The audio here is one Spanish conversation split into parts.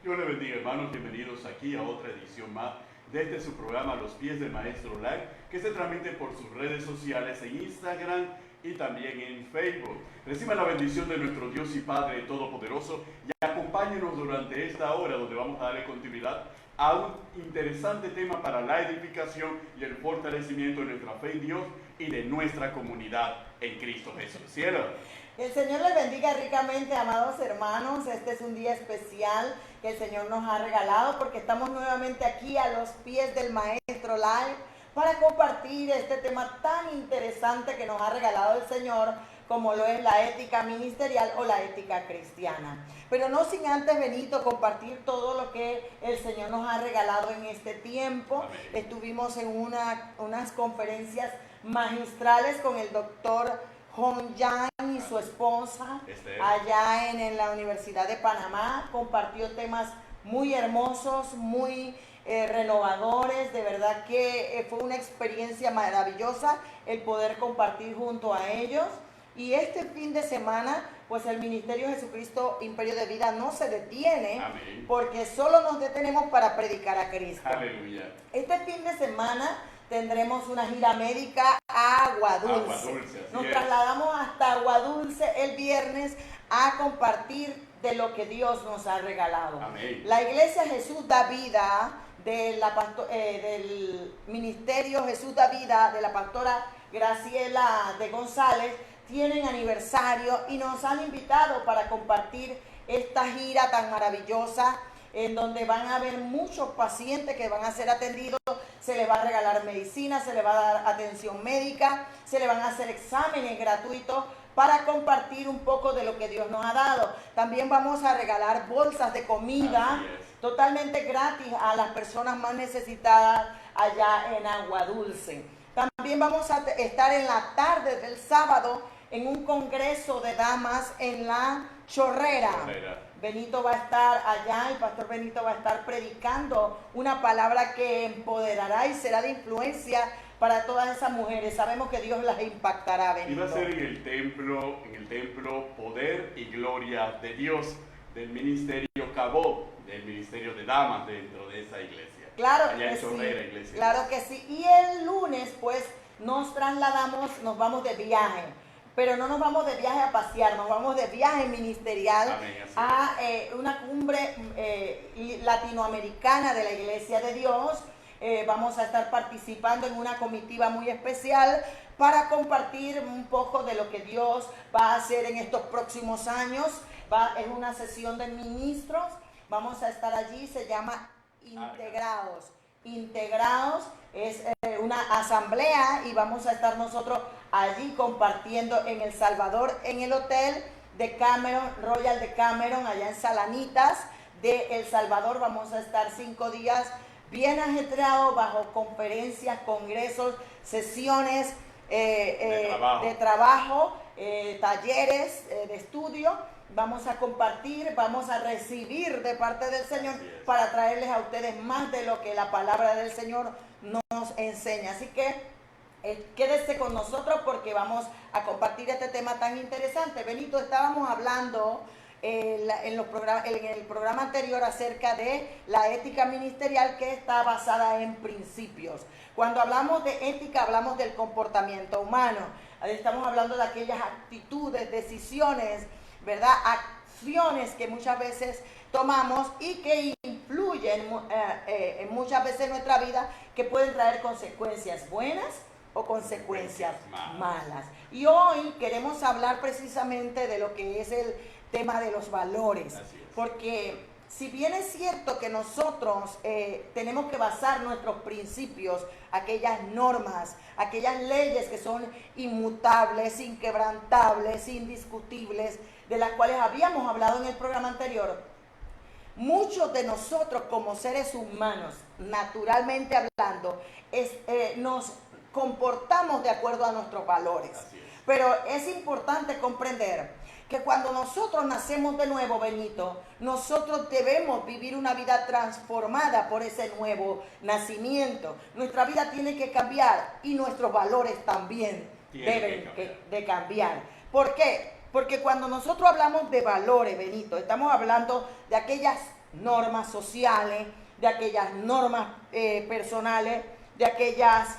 Dios le bendiga, hermanos. Bienvenidos aquí a otra edición más de este su programa Los Pies del Maestro Live, que se transmite por sus redes sociales en Instagram y también en Facebook. Reciban la bendición de nuestro Dios y Padre Todopoderoso y acompáñenos durante esta hora donde vamos a darle continuidad a un interesante tema para la edificación y el fortalecimiento de nuestra fe en Dios y de nuestra comunidad en Cristo Jesús. Cielo. El Señor les bendiga ricamente, amados hermanos. Este es un día especial que el Señor nos ha regalado porque estamos nuevamente aquí a los pies del Maestro Live para compartir este tema tan interesante que nos ha regalado el Señor, como lo es la ética ministerial o la ética cristiana. Pero no sin antes, Benito, compartir todo lo que el Señor nos ha regalado en este tiempo. Amén. Estuvimos en unas conferencias magistrales con el doctor Hong Yang y su esposa allá en la Universidad de Panamá. Compartió temas muy hermosos, muy renovadores. De verdad que fue una experiencia maravillosa el poder compartir junto a ellos. Y este fin de semana, pues el Ministerio Jesucristo Imperio de Vida no se detiene. Amén. Porque solo nos detenemos para predicar a Cristo. Aleluya. Este fin de semana tendremos una gira médica a Aguadulce. Nos trasladamos hasta Aguadulce el viernes a compartir de lo que Dios nos ha regalado. Amén. La Iglesia Jesús da Vida del Ministerio Jesús da Vida de la pastora Graciela de González tienen aniversario y nos han invitado para compartir esta gira tan maravillosa, en donde van a haber muchos pacientes que van a ser atendidos. Se les va a regalar medicina, se les va a dar atención médica, se les van a hacer exámenes gratuitos para compartir un poco de lo que Dios nos ha dado. También vamos a regalar bolsas de comida totalmente gratis a las personas más necesitadas allá en Aguadulce. También vamos a estar en la tarde del sábado en un congreso de damas en la Chorrera. Benito va a estar allá, el pastor Benito va a estar predicando una palabra que empoderará y será de influencia para todas esas mujeres. Sabemos que Dios las impactará, Benito. Y va a ser en el templo Poder y Gloria de Dios, del Ministerio Cabot, del Ministerio de Damas dentro de esa iglesia. Claro allá que en Chorrera, sí, iglesia. claro que sí. Y el lunes, pues, nos trasladamos, nos vamos de viaje. Pero no nos vamos de viaje a pasear, nos vamos de viaje ministerial. Amén, a una cumbre latinoamericana de la Iglesia de Dios. Vamos a estar participando en una comitiva muy especial para compartir un poco de lo que Dios va a hacer en estos próximos años. Es una sesión de ministros, vamos a estar allí, se llama Integrados. Integrados es una asamblea y vamos a estar nosotros allí compartiendo en El Salvador, en el hotel de Cameron, Royal de Cameron, allá en Salanitas de El Salvador. Vamos a estar 5 días bien ajetreados bajo conferencias, congresos, sesiones de trabajo, talleres de estudio. Vamos a compartir, vamos a recibir de parte del Señor para traerles a ustedes más de lo que la palabra del Señor nos enseña. Así que quédese con nosotros porque vamos a compartir este tema tan interesante. Benito, estábamos hablando en el programa anterior acerca de la ética ministerial que está basada en principios. Cuando hablamos de ética, hablamos del comportamiento humano. Estamos hablando de aquellas actitudes, decisiones, ¿verdad? Acciones que muchas veces tomamos y que influyen muchas veces en nuestra vida, que pueden traer consecuencias buenas o consecuencias malas. Y hoy queremos hablar precisamente de lo que es el tema de los valores, porque si bien es cierto que nosotros tenemos que basar nuestros principios, aquellas normas, aquellas leyes que son inmutables, inquebrantables, indiscutibles, de las cuales habíamos hablado en el programa anterior, muchos de nosotros como seres humanos, naturalmente hablando, nos comportamos de acuerdo a nuestros valores. Pero es importante comprender que cuando nosotros nacemos de nuevo, Benito, nosotros debemos vivir una vida transformada por ese nuevo nacimiento. Nuestra vida tiene que cambiar y nuestros valores también deben de cambiar. ¿Por qué? Porque cuando nosotros hablamos de valores, Benito, estamos hablando de aquellas normas sociales, de aquellas normas personales, de aquellas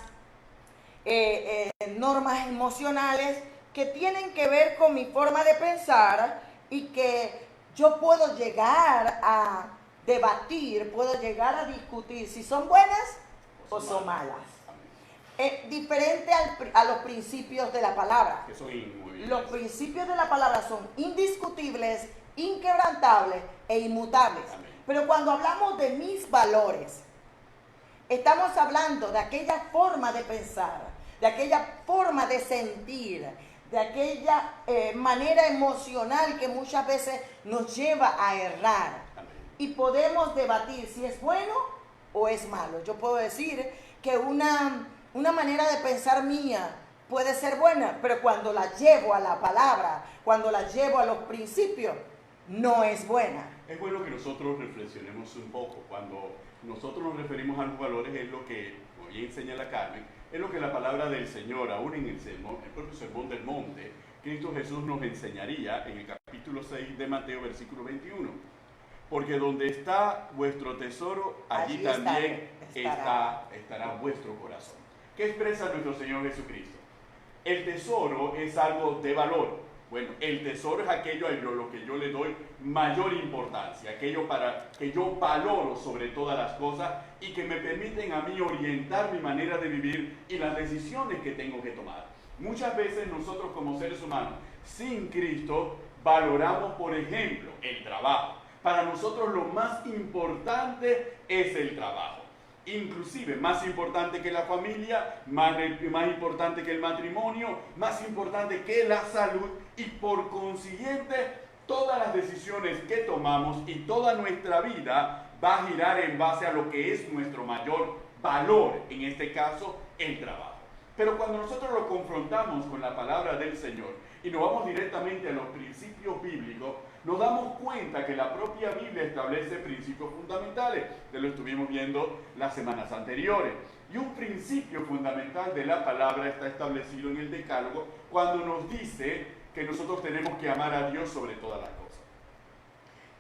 normas emocionales que tienen que ver con mi forma de pensar y que yo puedo llegar a debatir, puedo llegar a discutir si son buenas o son malas. Diferente a los principios de la palabra. Los principios de la palabra son indiscutibles, inquebrantables e inmutables. Amén. Pero cuando hablamos de mis valores, estamos hablando de aquella forma de pensar, de aquella forma de sentir, de aquella manera emocional que muchas veces nos lleva a errar. Amén. Y podemos debatir si es bueno o es malo. Yo puedo decir que una manera de pensar mía puede ser buena, pero cuando la llevo a la palabra, cuando la llevo a los principios, no es buena. Es bueno que nosotros reflexionemos un poco. Cuando nosotros nos referimos a los valores, es lo que, como bien enseña la Carmen, es lo que la palabra del Señor, aún en el propio Sermón del Monte, Cristo Jesús nos enseñaría en el capítulo 6 de Mateo, versículo 21. Porque donde está vuestro tesoro, allí también estará vuestro corazón. ¿Qué expresa nuestro Señor Jesucristo? El tesoro es algo de valor. Bueno, el tesoro es aquello a lo que yo le doy mayor importancia, aquello para que yo valoro sobre todas las cosas y que me permiten a mí orientar mi manera de vivir y las decisiones que tengo que tomar. Muchas veces nosotros como seres humanos, sin Cristo, valoramos, por ejemplo, el trabajo. Para nosotros lo más importante es el trabajo. Inclusive más importante que la familia, más importante que el matrimonio, más importante que la salud, y por consiguiente todas las decisiones que tomamos y toda nuestra vida va a girar en base a lo que es nuestro mayor valor, en este caso el trabajo. Pero cuando nosotros lo confrontamos con la palabra del Señor y nos vamos directamente a los principios bíblicos, nos damos cuenta que la propia Biblia establece principios fundamentales. Ya lo estuvimos viendo las semanas anteriores. Y un principio fundamental de la palabra está establecido en el Decálogo cuando nos dice que nosotros tenemos que amar a Dios sobre todas las cosas.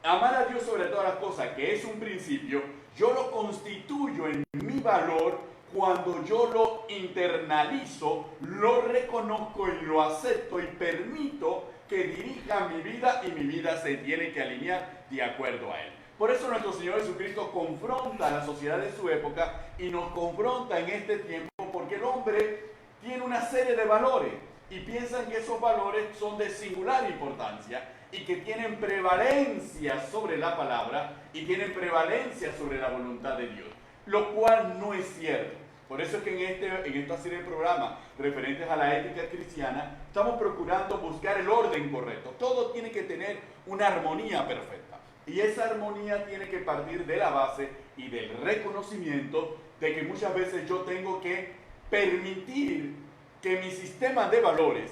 Amar a Dios sobre todas las cosas, que es un principio, yo lo constituyo en mi valor cuando yo lo internalizo, lo reconozco y lo acepto y permito que dirija mi vida, y mi vida se tiene que alinear de acuerdo a Él. Por eso nuestro Señor Jesucristo confronta a la sociedad de su época y nos confronta en este tiempo, porque el hombre tiene una serie de valores y piensan que esos valores son de singular importancia y que tienen prevalencia sobre la palabra y tienen prevalencia sobre la voluntad de Dios, lo cual no es cierto. Por eso es que en esta serie de programas referentes a la ética cristiana estamos procurando buscar el orden correcto. Todo tiene que tener una armonía perfecta. Y esa armonía tiene que partir de la base y del reconocimiento de que muchas veces yo tengo que permitir que mis sistemas de valores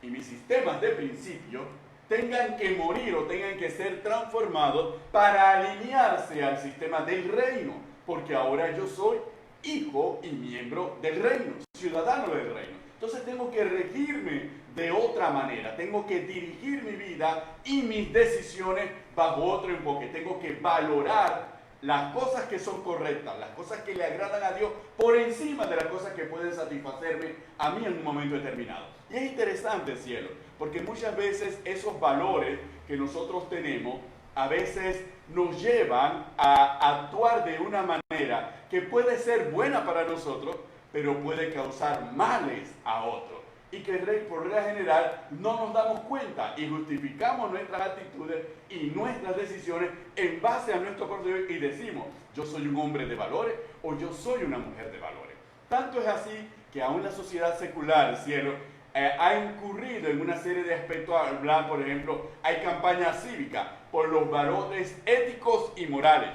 y mis sistemas de principios tengan que morir o tengan que ser transformados para alinearse al sistema del reino. Porque ahora yo soy hijo y miembro del reino, ciudadano del reino. Entonces tengo que regirme de otra manera, tengo que dirigir mi vida y mis decisiones bajo otro enfoque. Tengo que valorar las cosas que son correctas, las cosas que le agradan a Dios, por encima de las cosas que pueden satisfacerme a mí en un momento determinado. Y es interesante, cielo, porque muchas veces esos valores que nosotros tenemos a veces nos llevan a actuar de una manera que puede ser buena para nosotros, pero puede causar males a otros. Y que por regla general no nos damos cuenta y justificamos nuestras actitudes y nuestras decisiones en base a nuestro corazón y decimos, yo soy un hombre de valores o yo soy una mujer de valores. Tanto es así que aún la sociedad secular, cielo, ha incurrido en una serie de aspectos. Hablar, por ejemplo, hay campañas cívicas por los valores éticos y morales.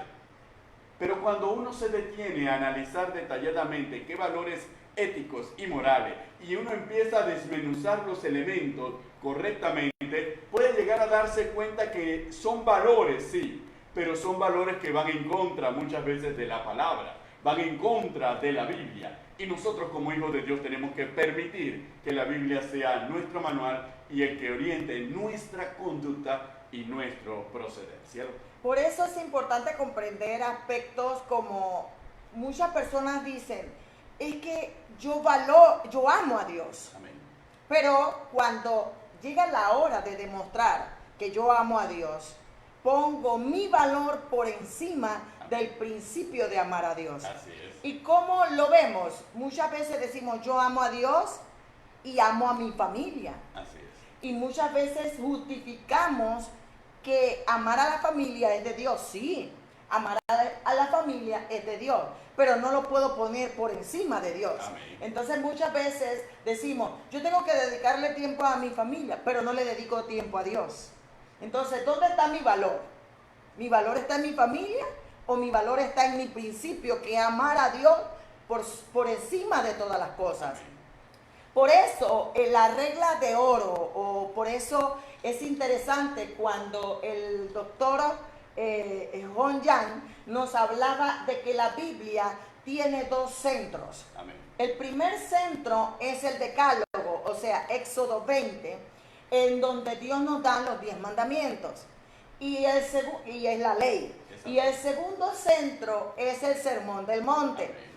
Pero cuando uno se detiene a analizar detalladamente qué valores éticos y morales y uno empieza a desmenuzar los elementos correctamente, puede llegar a darse cuenta que son valores, sí, pero son valores que van en contra muchas veces de la palabra, van en contra de la Biblia. Y nosotros como hijos de Dios tenemos que permitir que la Biblia sea nuestro manual y el que oriente nuestra conducta y nuestro proceder, ¿cierto? Por eso es importante comprender aspectos como muchas personas dicen, es que yo amo a Dios. Amén. Pero cuando llega la hora de demostrar que yo amo a Dios, pongo mi valor por encima del principio de amar a Dios. Así es. ¿Y cómo lo vemos? Muchas veces decimos, yo amo a Dios y amo a mi familia. Así es. Y muchas veces justificamos que amar a la familia es de Dios. Sí, amar a la familia es de Dios, pero no lo puedo poner por encima de Dios. Amén. Entonces muchas veces decimos, yo tengo que dedicarle tiempo a mi familia, pero no le dedico tiempo a Dios. Entonces, ¿dónde está mi valor? ¿Mi valor está en mi familia o mi valor está en mi principio, que es amar a Dios por encima de todas las cosas? Por eso, la regla de oro, o por eso es interesante cuando el doctor Hong Yang nos hablaba de que la Biblia tiene dos centros. Amén. El primer centro es el Decálogo, o sea, Éxodo 20, en donde Dios nos da los 10 mandamientos y es la ley. Exacto. Y el segundo centro es el Sermón del Monte. Amén.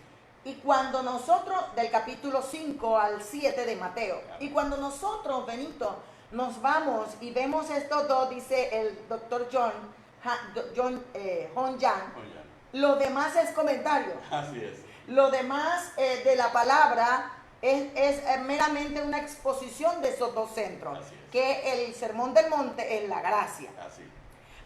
Y cuando nosotros, del capítulo 5 al 7 de Mateo, Amén. y cuando nosotros, Benito, nos vamos y vemos estos dos, dice el doctor Hong Yang, Oye, lo demás es comentario. así es. Lo demás de la palabra es meramente una exposición de esos dos centros, Así es. que el Sermón del Monte es la gracia. Así.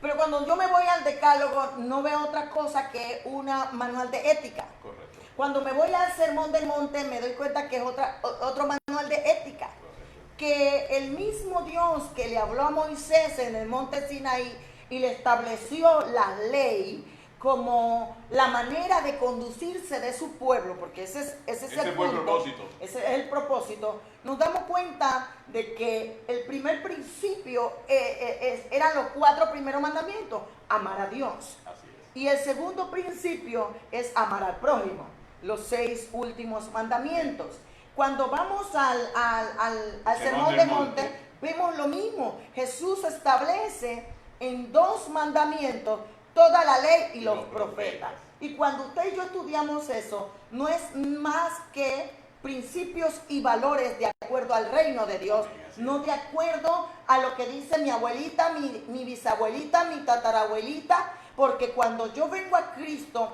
Pero cuando yo me voy al Decálogo, no veo otra cosa que una manual de ética. Correcto. Cuando me voy al Sermón del Monte, me doy cuenta que es otro manual de ética. Correcto. Que el mismo Dios que le habló a Moisés en el monte Sinaí y le estableció la ley como la manera de conducirse de su pueblo, porque ese es el fue el punto, propósito. ese es el propósito, nos damos cuenta de que el primer principio eran los 4 primeros mandamientos, amar a Dios. Así es. Y el segundo principio es amar al prójimo, los 6 últimos mandamientos. Cuando vamos al Sermón del Monte, vemos lo mismo. Jesús establece en 2 mandamientos toda la ley y los profetas. Y cuando usted y yo estudiamos eso, no es más que principios y valores de acuerdo al reino de Dios, no de acuerdo a lo que dice mi abuelita, mi bisabuelita, mi tatarabuelita, porque cuando yo vengo a Cristo,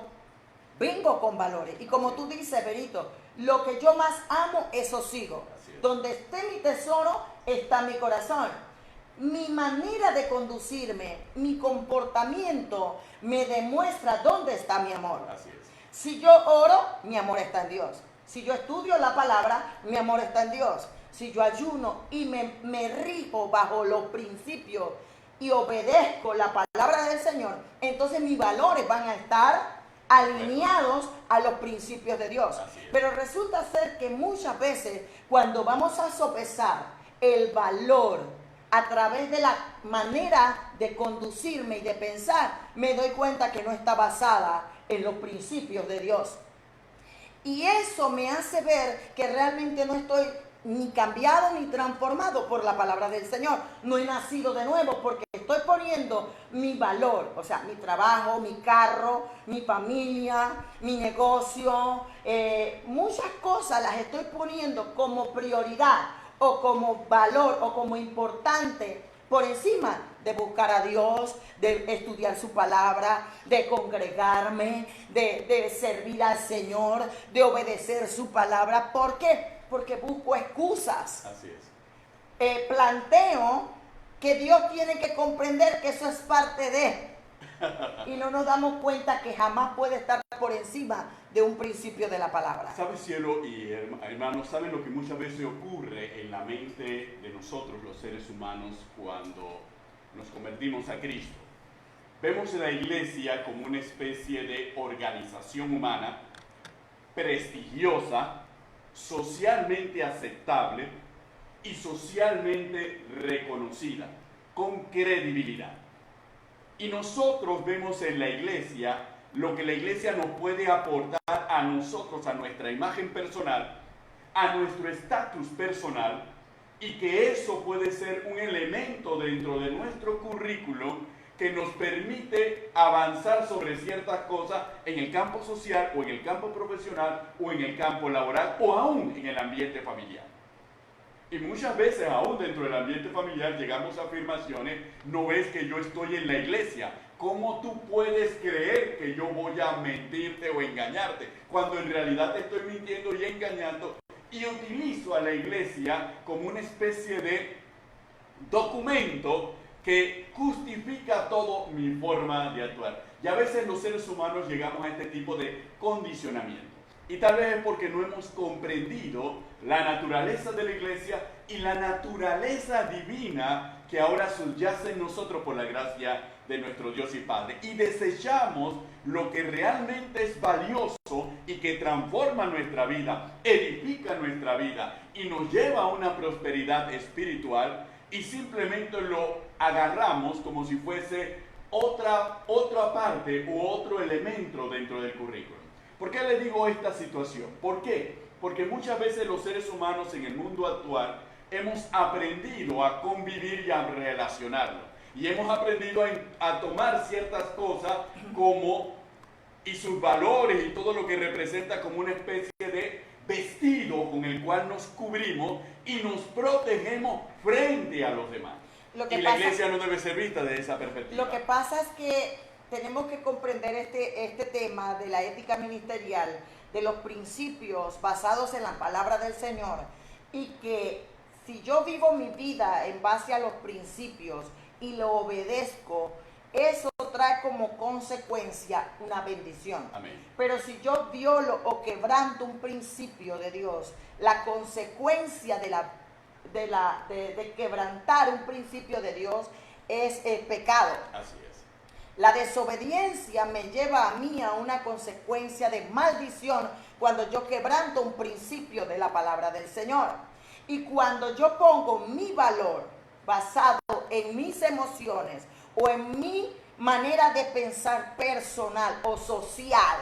vengo con valores. Y como tú dices, Benito, lo que yo más amo, eso sigo. Donde esté mi tesoro, está mi corazón. Mi manera de conducirme, mi comportamiento, me demuestra dónde está mi amor. Así es. Si yo oro, mi amor está en Dios. Si yo estudio la palabra, mi amor está en Dios. Si yo ayuno y me rijo bajo los principios y obedezco la palabra del Señor, entonces mis valores van a estar alineados a los principios de Dios. Pero resulta ser que muchas veces cuando vamos a sopesar el valor a través de la manera de conducirme y de pensar, me doy cuenta que no está basada en los principios de Dios. Y eso me hace ver que realmente no estoy ni cambiado ni transformado por la palabra del Señor. No he nacido de nuevo porque estoy poniendo mi valor, o sea, mi trabajo, mi carro, mi familia, mi negocio, muchas cosas las estoy poniendo como prioridad o como valor o como importante por encima de buscar a Dios, de estudiar su palabra, de congregarme, de servir al Señor, de obedecer su palabra. ¿Por qué? Porque busco excusas. Así es. Planteo que Dios tiene que comprender que eso es parte de. Y no nos damos cuenta que jamás puede estar por encima de un principio de la palabra. ¿Sabe, cielo y hermanos? ¿Saben lo que muchas veces ocurre en la mente de nosotros, los seres humanos, cuando nos convertimos a Cristo? Vemos a la iglesia como una especie de organización humana prestigiosa, socialmente aceptable y socialmente reconocida, con credibilidad. Y nosotros vemos en la iglesia lo que la iglesia nos puede aportar a nosotros, a nuestra imagen personal, a nuestro estatus personal, y que eso puede ser un elemento dentro de nuestro currículo que nos permite avanzar sobre ciertas cosas en el campo social o en el campo profesional o en el campo laboral o aún en el ambiente familiar. Y muchas veces, aún dentro del ambiente familiar, llegamos a afirmaciones: no ves que yo estoy en la iglesia. ¿Cómo tú puedes creer que yo voy a mentirte o engañarte? Cuando en realidad te estoy mintiendo y engañando, y utilizo a la iglesia como una especie de documento que justifica toda mi forma de actuar. Y a veces los seres humanos llegamos a este tipo de condicionamiento. Y tal vez es porque no hemos comprendido la naturaleza de la iglesia y la naturaleza divina que ahora subyace en nosotros por la gracia de nuestro Dios y Padre. Y desechamos lo que realmente es valioso y que transforma nuestra vida, edifica nuestra vida y nos lleva a una prosperidad espiritual, y simplemente lo agarramos como si fuese otra parte u otro elemento dentro del currículum. ¿Por qué le digo esta situación? ¿Por qué? Porque muchas veces los seres humanos en el mundo actual hemos aprendido a convivir y a relacionarnos. Y hemos aprendido a tomar ciertas cosas como, y sus valores y todo lo que representa, como una especie de vestido con el cual nos cubrimos y nos protegemos frente a los demás. Y la iglesia no debe ser vista desde esa perspectiva. Lo que pasa es que tenemos que comprender este tema de la ética ministerial, de los principios basados en la palabra del Señor, y que si yo vivo mi vida en base a los principios y lo obedezco, eso trae como consecuencia una bendición. Amén. Pero si yo violo o quebranto un principio de Dios, la consecuencia de quebrantar un principio de Dios es el pecado. Así es. La desobediencia me lleva a mí a una consecuencia de maldición cuando yo quebranto un principio de la palabra del Señor. Y cuando yo pongo mi valor basado en mis emociones o en mi manera de pensar personal o social,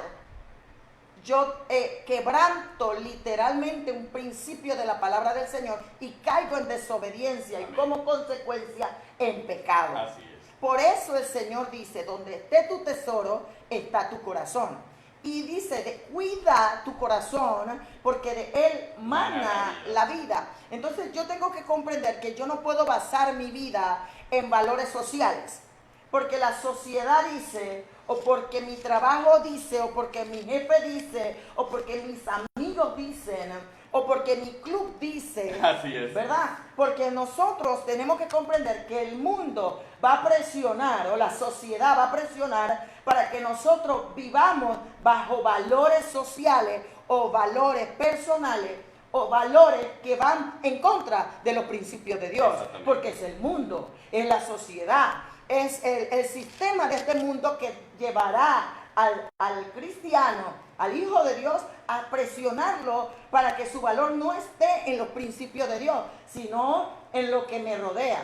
yo quebranto literalmente un principio de la palabra del Señor y caigo en desobediencia. Amén. Y como consecuencia en pecado. Así es. Por eso el Señor dice: donde esté tu tesoro, está tu corazón. Y dice: cuida tu corazón, porque de él mana la vida. Entonces yo tengo que comprender que yo no puedo basar mi vida en valores sociales, porque la sociedad dice, o porque mi trabajo dice, o porque mi jefe dice, o porque mis amigos dicen, o porque mi club dice. Así es. ¿Verdad? Porque nosotros tenemos que comprender que el mundo va a presionar, o la sociedad va a presionar, para que nosotros vivamos bajo valores sociales o valores personales o valores que van en contra de los principios de Dios. Porque es el mundo, es la sociedad, es el sistema de este mundo que llevará al cristiano, al Hijo de Dios, a presionarlo para que su valor no esté en los principios de Dios, sino en lo que me rodea.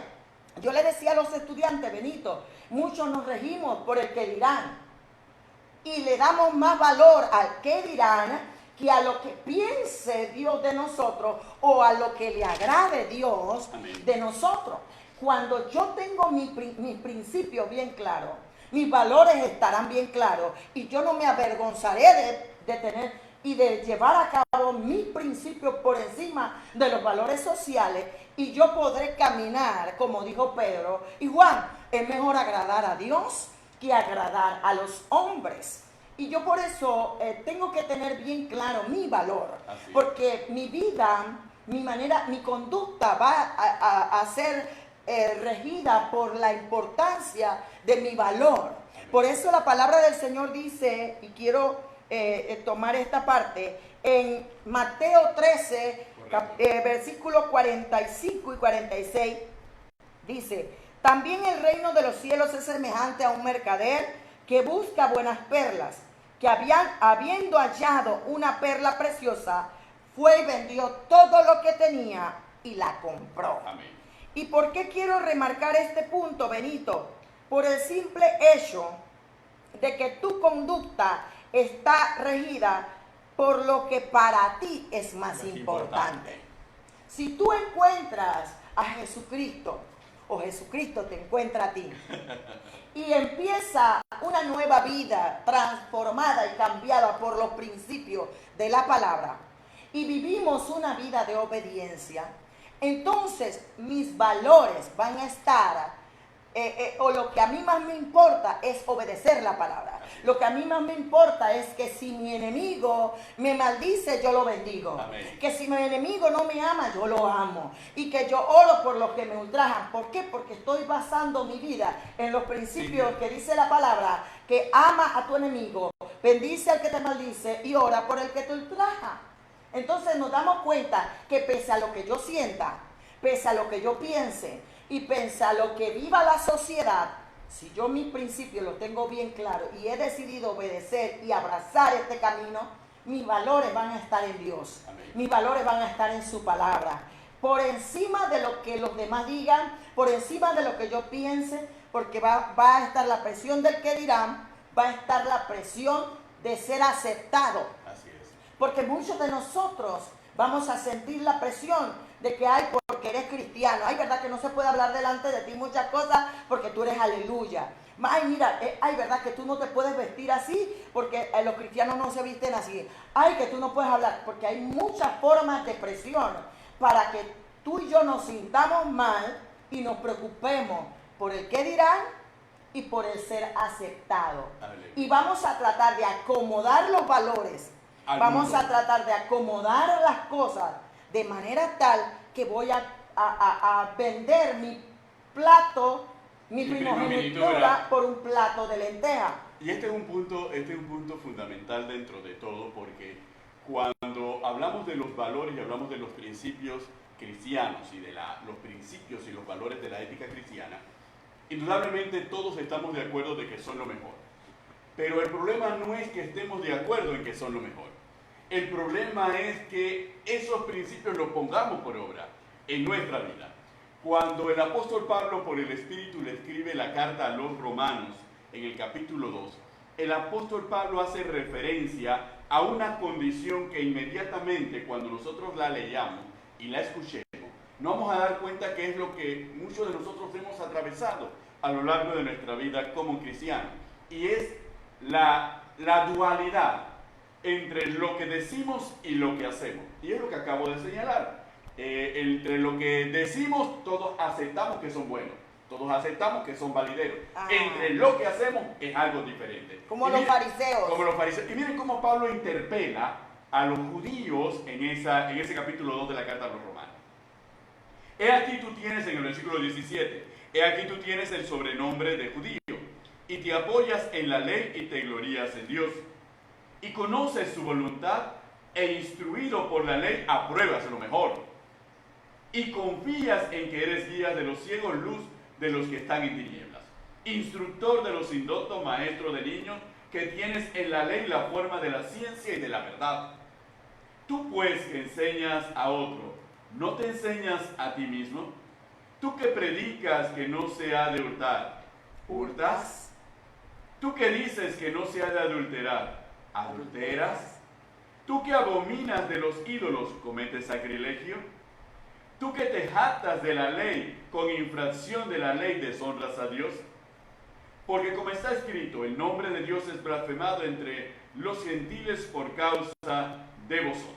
Yo le decía a los estudiantes: Benito, muchos nos regimos por el que dirán y le damos más valor al que dirán que a lo que piense Dios de nosotros o a lo que le agrade Dios. Amén. De nosotros. Cuando yo tengo mis principios bien claros, mis valores estarán bien claros y yo no me avergonzaré de tener y de llevar a cabo mis principios por encima de los valores sociales, y yo podré caminar, como dijo Pedro y Juan: es mejor agradar a Dios que agradar a los hombres. Y yo por eso tengo que tener bien claro mi valor, porque mi vida, mi manera, mi conducta va a ser regida por la importancia de mi valor. Por eso la palabra del Señor dice, y quiero tomar esta parte, en Mateo 13, versículos 45 y 46, dice: también el reino de los cielos es semejante a un mercader que busca buenas perlas, que habiendo hallado una perla preciosa, fue y vendió todo lo que tenía y la compró. Amén. ¿Y por qué quiero remarcar este punto, Benito? Por el simple hecho de que tu conducta está regida por lo que para ti es más importante. Si tú encuentras a Jesucristo o Jesucristo te encuentra a ti. Y empieza una nueva vida transformada y cambiada por los principios de la palabra. Y vivimos una vida de obediencia. Entonces mis valores van a estar, o lo que a mí más me importa es obedecer la palabra. Lo que a mí más me importa es que si mi enemigo me maldice, yo lo bendigo. Amén. Que si mi enemigo no me ama, yo lo amo. Y que yo oro por los que me ultrajan. ¿Por qué? Porque estoy basando mi vida en los principios que dice la palabra, que ama a tu enemigo, bendice al que te maldice y ora por el que te ultraja. Entonces nos damos cuenta que pese a lo que yo sienta, pese a lo que yo piense y pese a lo que viva la sociedad, si yo mis principios los tengo bien claros y he decidido obedecer y abrazar este camino, mis valores van a estar en Dios. Amén. Mis valores van a estar en su palabra. Por encima de lo que los demás digan, por encima de lo que yo piense, porque va a estar la presión del que dirán, va a estar la presión de ser aceptado. Así es. Porque muchos de nosotros vamos a sentir la presión de que hay porque eres cristiano. Ay, verdad que no se puede hablar delante de ti muchas cosas porque tú eres aleluya. Ay, mira, ay, verdad que tú no te puedes vestir así porque los cristianos no se visten así. Ay, que tú no puedes hablar porque hay muchas formas de presión para que tú y yo nos sintamos mal y nos preocupemos por el qué dirán y por el ser aceptado. Aleluya. Y vamos a tratar de acomodar los valores. Vamos a tratar de acomodar las cosas de manera tal que voy a vender mi plato, mi primogenitura por un plato de lenteja. Y este es un punto fundamental dentro de todo, porque cuando hablamos de los valores y hablamos de los principios cristianos y de los principios y los valores de la ética cristiana, indudablemente todos estamos de acuerdo de que son lo mejor. Pero el problema no es que estemos de acuerdo en que son lo mejor. El problema es que esos principios los pongamos por obra en nuestra vida. Cuando el apóstol Pablo por el Espíritu le escribe la carta a los romanos en el capítulo 2, el apóstol Pablo hace referencia a una condición que inmediatamente cuando nosotros la leamos y la escuchemos, nos vamos a dar cuenta que es lo que muchos de nosotros hemos atravesado a lo largo de nuestra vida como cristianos. Y es la dualidad entre lo que decimos y lo que hacemos. Y es lo que acabo de señalar. Entre lo que decimos, todos aceptamos que son buenos. Todos aceptamos que son valideros. Entre lo que hacemos es algo diferente. Como los fariseos. Como los fariseos. Y miren cómo Pablo interpela a los judíos en ese capítulo 2 de la carta a los romanos. He aquí tú tienes, en el versículo 17, he aquí tú tienes el sobrenombre de judío, y te apoyas en la ley y te glorías en Dios. Y conoces su voluntad, e instruido por la ley apruebas lo mejor. Y confías en que eres guía de los ciegos, luz de los que están en tinieblas. Instructor de los indoctos, maestro de niños, que tienes en la ley la forma de la ciencia y de la verdad. Tú pues que enseñas a otro, ¿no te enseñas a ti mismo? Tú que predicas que no se ha de hurtar, ¿hurtas? Tú que dices que no se ha de adulterar, ¿adulteras? Tú que abominas de los ídolos, ¿cometes sacrilegio? Tú que te jactas de la ley, con infracción de la ley deshonras a Dios. Porque como está escrito, el nombre de Dios es blasfemado entre los gentiles por causa de vosotros.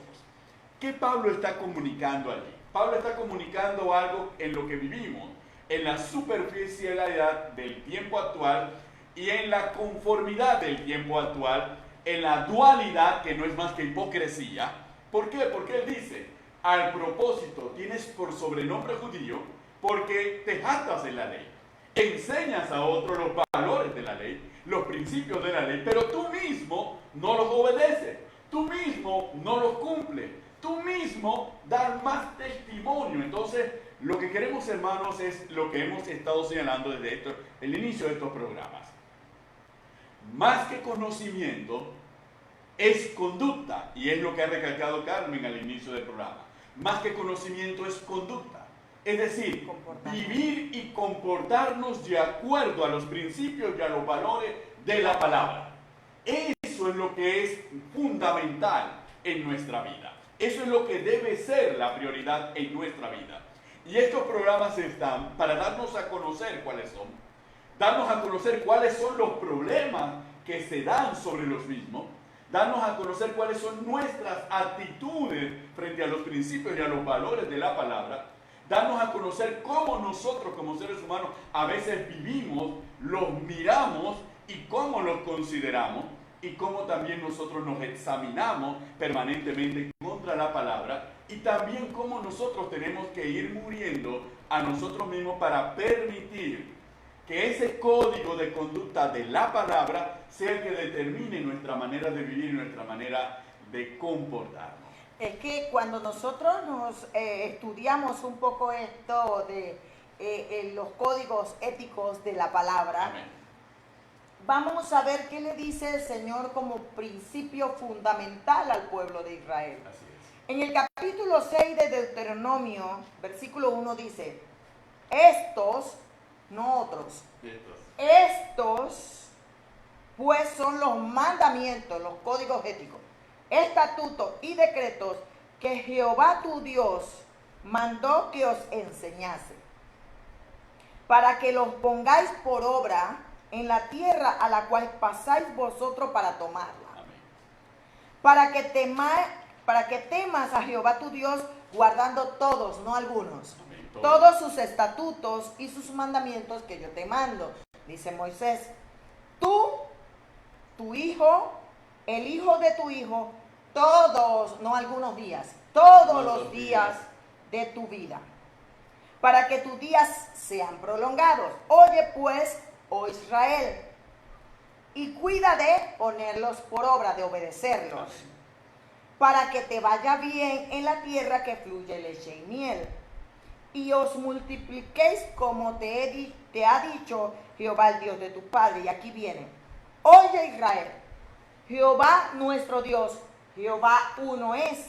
¿Qué Pablo está comunicando allí? Pablo está comunicando algo en lo que vivimos, en la superficialidad del tiempo actual y en la conformidad del tiempo actual, en la dualidad que no es más que hipocresía. ¿Por qué? Porque él dice, al propósito tienes por sobrenombre judío porque te jactas en la ley, enseñas a otros los valores de la ley, los principios de la ley, pero tú mismo no los obedeces, tú mismo no los cumples, tú mismo das más testimonio. Entonces, lo que queremos, hermanos, es lo que hemos estado señalando desde el inicio de estos programas. Más que conocimiento, es conducta, y es lo que ha recalcado Carmen al inicio del programa. Más que conocimiento es conducta, es decir, vivir y comportarnos de acuerdo a los principios y a los valores de la palabra. Eso es lo que es fundamental en nuestra vida. Eso es lo que debe ser la prioridad en nuestra vida. Y estos programas están para darnos a conocer cuáles son, darnos a conocer cuáles son los problemas que se dan sobre los mismos, darnos a conocer cuáles son nuestras actitudes frente a los principios y a los valores de la palabra, darnos a conocer cómo nosotros como seres humanos a veces vivimos, los miramos y cómo los consideramos y cómo también nosotros nos examinamos permanentemente contra la palabra y también cómo nosotros tenemos que ir muriendo a nosotros mismos para permitir que ese código de conducta de la palabra sea el que determine nuestra manera de vivir, nuestra manera de comportarnos. Es que cuando nosotros estudiamos un poco esto de los códigos éticos de la palabra, Amén. Vamos a ver qué le dice el Señor como principio fundamental al pueblo de Israel. Así es. En el capítulo 6 de Deuteronomio, versículo 1 dice, estos, no otros, estos pues son los mandamientos, los códigos éticos, estatutos y decretos que Jehová tu Dios mandó que os enseñase, para que los pongáis por obra en la tierra a la cual pasáis vosotros para tomarla. Amén. Para que temas a Jehová tu Dios, guardando todos, no algunos, Amén. todos sus estatutos y sus mandamientos que yo te mando. Dice Moisés, tú, tu hijo, el hijo de tu hijo, todos, no algunos días, todos los días de tu vida, para que tus días sean prolongados. Oye pues, oh Israel, y cuida de ponerlos por obra, de obedecerlos, para que te vaya bien en la tierra que fluye leche y miel, y os multipliquéis como te ha dicho Jehová, el Dios de tu padre. Y aquí viene, oye Israel, Jehová nuestro Dios, Jehová uno es,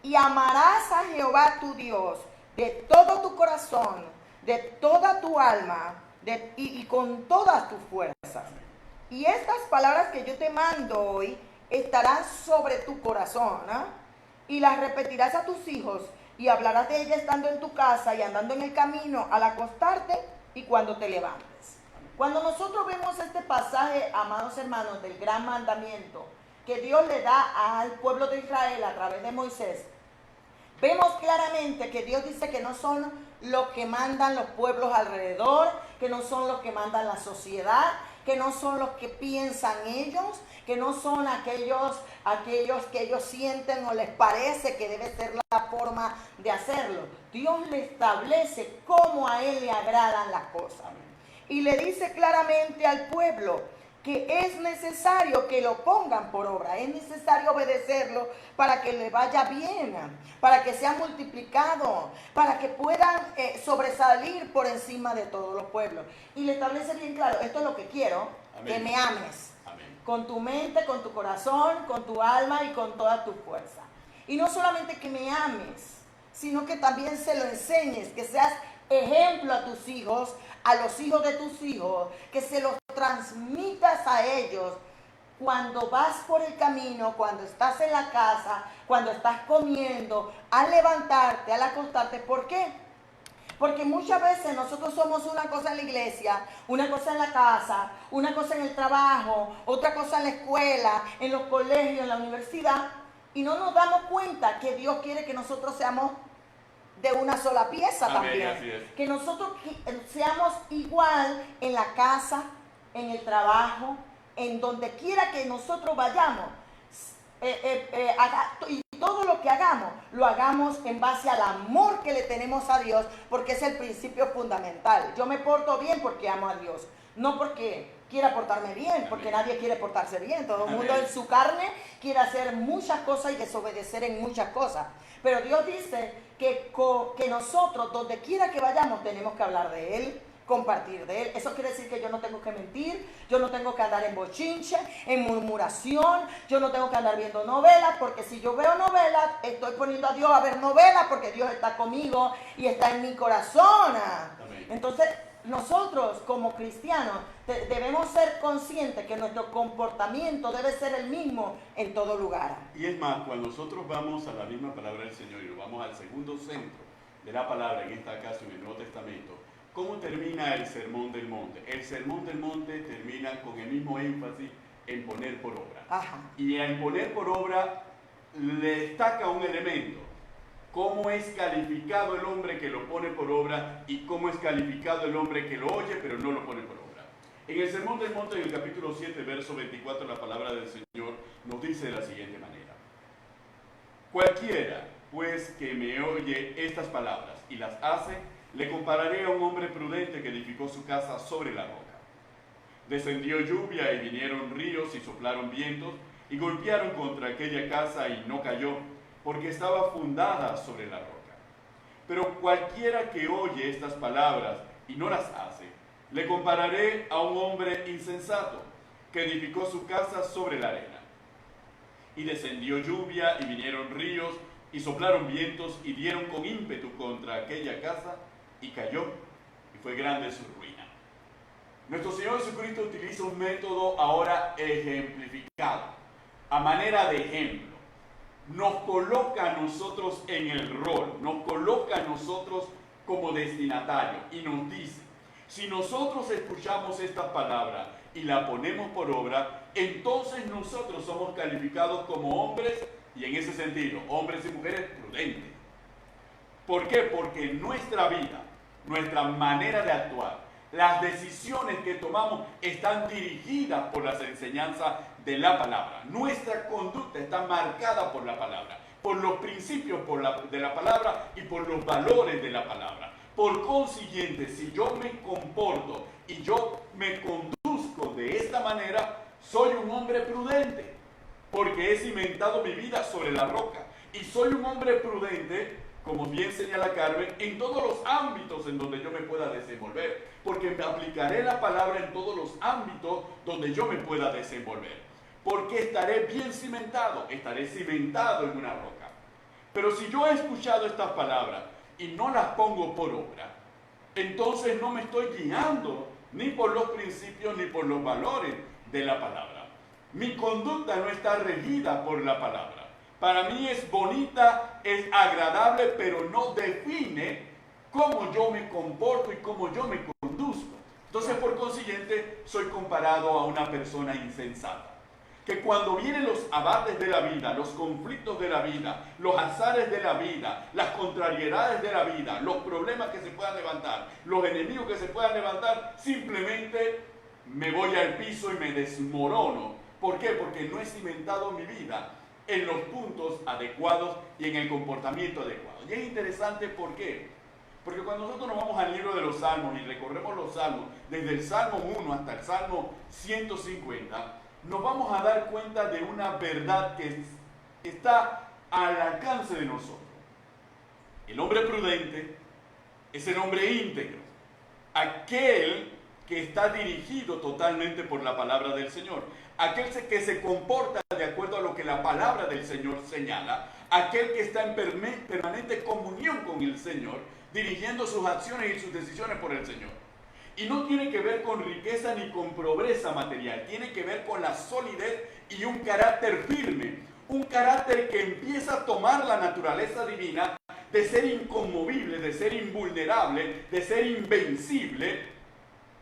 y amarás a Jehová tu Dios de todo tu corazón, de toda tu alma, y con todas tus fuerzas. Y estas palabras que yo te mando hoy estarán sobre tu corazón, ¿eh? Y las repetirás a tus hijos y hablarás de ellas estando en tu casa y andando en el camino al acostarte y cuando te levantes. Cuando nosotros vemos este pasaje, amados hermanos, del gran mandamiento que Dios le da al pueblo de Israel a través de Moisés, vemos claramente que Dios dice que no son los que mandan los pueblos alrededor, que no son los que mandan la sociedad, que no son los que piensan ellos, que no son aquellos que ellos sienten o les parece que debe ser la forma de hacerlo. Dios le establece cómo a Él le agradan las cosas. Y le dice claramente al pueblo que es necesario que lo pongan por obra, es necesario obedecerlo para que le vaya bien, para que sea multiplicado, para que puedan sobresalir por encima de todos los pueblos. Y le establece bien claro, esto es lo que quiero, Amén. que me ames, Amén. con tu mente, con tu corazón, con tu alma y con toda tu fuerza. Y no solamente que me ames, sino que también se lo enseñes, que seas ejemplo a tus hijos, a los hijos de tus hijos, que se los transmitas a ellos cuando vas por el camino, cuando estás en la casa, cuando estás comiendo, al levantarte, al acostarte. ¿Por qué? Porque muchas veces nosotros somos una cosa en la iglesia, una cosa en la casa, una cosa en el trabajo, otra cosa en la escuela, en los colegios, en la universidad, y no nos damos cuenta que Dios quiere que nosotros seamos de una sola pieza. Amén, también. Así es. Que nosotros seamos igual en la casa, en el trabajo, en donde quiera que nosotros vayamos. Y todo lo que hagamos, lo hagamos en base al amor que le tenemos a Dios, porque es el principio fundamental. Yo me porto bien porque amo a Dios, no porque quiera portarme bien, porque nadie quiere portarse bien. Todo el mundo en su carne quiere hacer muchas cosas y desobedecer en muchas cosas. Pero Dios dice que nosotros, donde quiera que vayamos, tenemos que hablar de Él, compartir de Él. Eso quiere decir que yo no tengo que mentir, yo no tengo que andar en bochinche, en murmuración, yo no tengo que andar viendo novelas, porque si yo veo novelas, estoy poniendo a Dios a ver novelas, porque Dios está conmigo y está en mi corazón. Amén. Entonces, nosotros como cristianos debemos ser conscientes que nuestro comportamiento debe ser el mismo en todo lugar. Y es más, cuando nosotros vamos a la misma palabra del Señor y nos vamos al segundo centro de la palabra, en este caso en el Nuevo Testamento, ¿cómo termina el Sermón del Monte? El Sermón del Monte termina con el mismo énfasis en poner por obra. Ajá. Y en poner por obra le destaca un elemento: cómo es calificado el hombre que lo pone por obra y cómo es calificado el hombre que lo oye pero no lo pone por obra. En el Sermón del Monte, en el capítulo 7, verso 24, la palabra del Señor nos dice de la siguiente manera: cualquiera, pues, que me oye estas palabras y las hace, le compararé a un hombre prudente que edificó su casa sobre la roca. Descendió lluvia y vinieron ríos y soplaron vientos y golpearon contra aquella casa y no cayó, porque estaba fundada sobre la roca. Pero cualquiera que oye estas palabras y no las hace, le compararé a un hombre insensato que edificó su casa sobre la arena. Y descendió lluvia y vinieron ríos y soplaron vientos y dieron con ímpetu contra aquella casa y cayó, y fue grande su ruina. Nuestro Señor Jesucristo utiliza un método ahora ejemplificado, a manera de ejemplo. Nos coloca a nosotros en el rol, nos coloca a nosotros como destinatario y nos dice: si nosotros escuchamos esta palabra y la ponemos por obra, entonces nosotros somos calificados como hombres, y en ese sentido, hombres y mujeres prudentes. ¿Por qué? Porque nuestra vida, nuestra manera de actuar, las decisiones que tomamos están dirigidas por las enseñanzas de la palabra. Nuestra conducta está marcada por la palabra, por los principios de la palabra y por los valores de la palabra. Por consiguiente, si yo me comporto y yo me conduzco de esta manera, soy un hombre prudente, porque he cimentado mi vida sobre la roca. Y soy un hombre prudente, como bien señala Carmen, en todos los ámbitos en donde yo me pueda desenvolver, porque me aplicaré la palabra en todos los ámbitos donde yo me pueda desenvolver, porque estaré bien cimentado, estaré cimentado en una roca. Pero si yo he escuchado estas palabras y no las pongo por obra, entonces no me estoy guiando ni por los principios ni por los valores de la palabra. Mi conducta no está regida por la palabra. Para mí es bonita, es agradable, pero no define cómo yo me comporto y cómo yo me conduzco. Entonces, por consiguiente, soy comparado a una persona insensata, que cuando vienen los abates de la vida, los conflictos de la vida, los azares de la vida, las contrariedades de la vida, los problemas que se puedan levantar, los enemigos que se puedan levantar, simplemente me voy al piso y me desmorono. ¿Por qué? Porque no he cimentado mi vida en los puntos adecuados y en el comportamiento adecuado. Y es interesante, ¿por qué? Porque cuando nosotros nos vamos al libro de los Salmos y recorremos los Salmos, desde el Salmo 1 hasta el Salmo 150, nos vamos a dar cuenta de una verdad que está al alcance de nosotros. El hombre prudente es el hombre íntegro, aquel que está dirigido totalmente por la palabra del Señor, aquel que se comporta de acuerdo a lo que la palabra del Señor señala, aquel que está en permanente comunión con el Señor, dirigiendo sus acciones y sus decisiones por el Señor. Y no tiene que ver con riqueza ni con pobreza material, tiene que ver con la solidez y un carácter firme, un carácter que empieza a tomar la naturaleza divina de ser inconmovible, de ser invulnerable, de ser invencible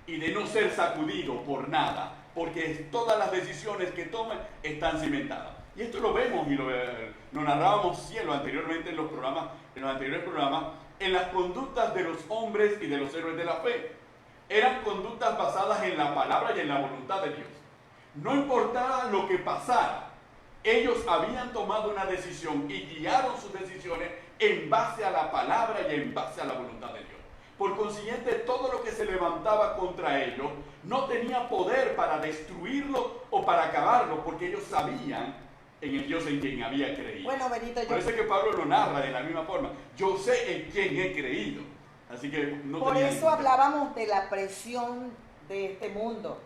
y de no ser sacudido por nada, porque todas las decisiones que toman están cimentadas. Y esto lo vemos y lo narrábamos anteriormente en los anteriores programas, en las conductas de los hombres y de los héroes de la fe. Eran conductas basadas en la palabra y en la voluntad de Dios. No importaba lo que pasara, ellos habían tomado una decisión y guiaron sus decisiones en base a la palabra y en base a la voluntad de Dios. Por consiguiente, todo lo que se levantaba contra ellos no tenía poder para destruirlo o para acabarlo, porque ellos sabían en el Dios en quien había creído. Bueno, Benito, parece que Pablo lo narra de la misma forma. Yo sé en quién he creído. Así que no por eso hablábamos de la presión de este mundo.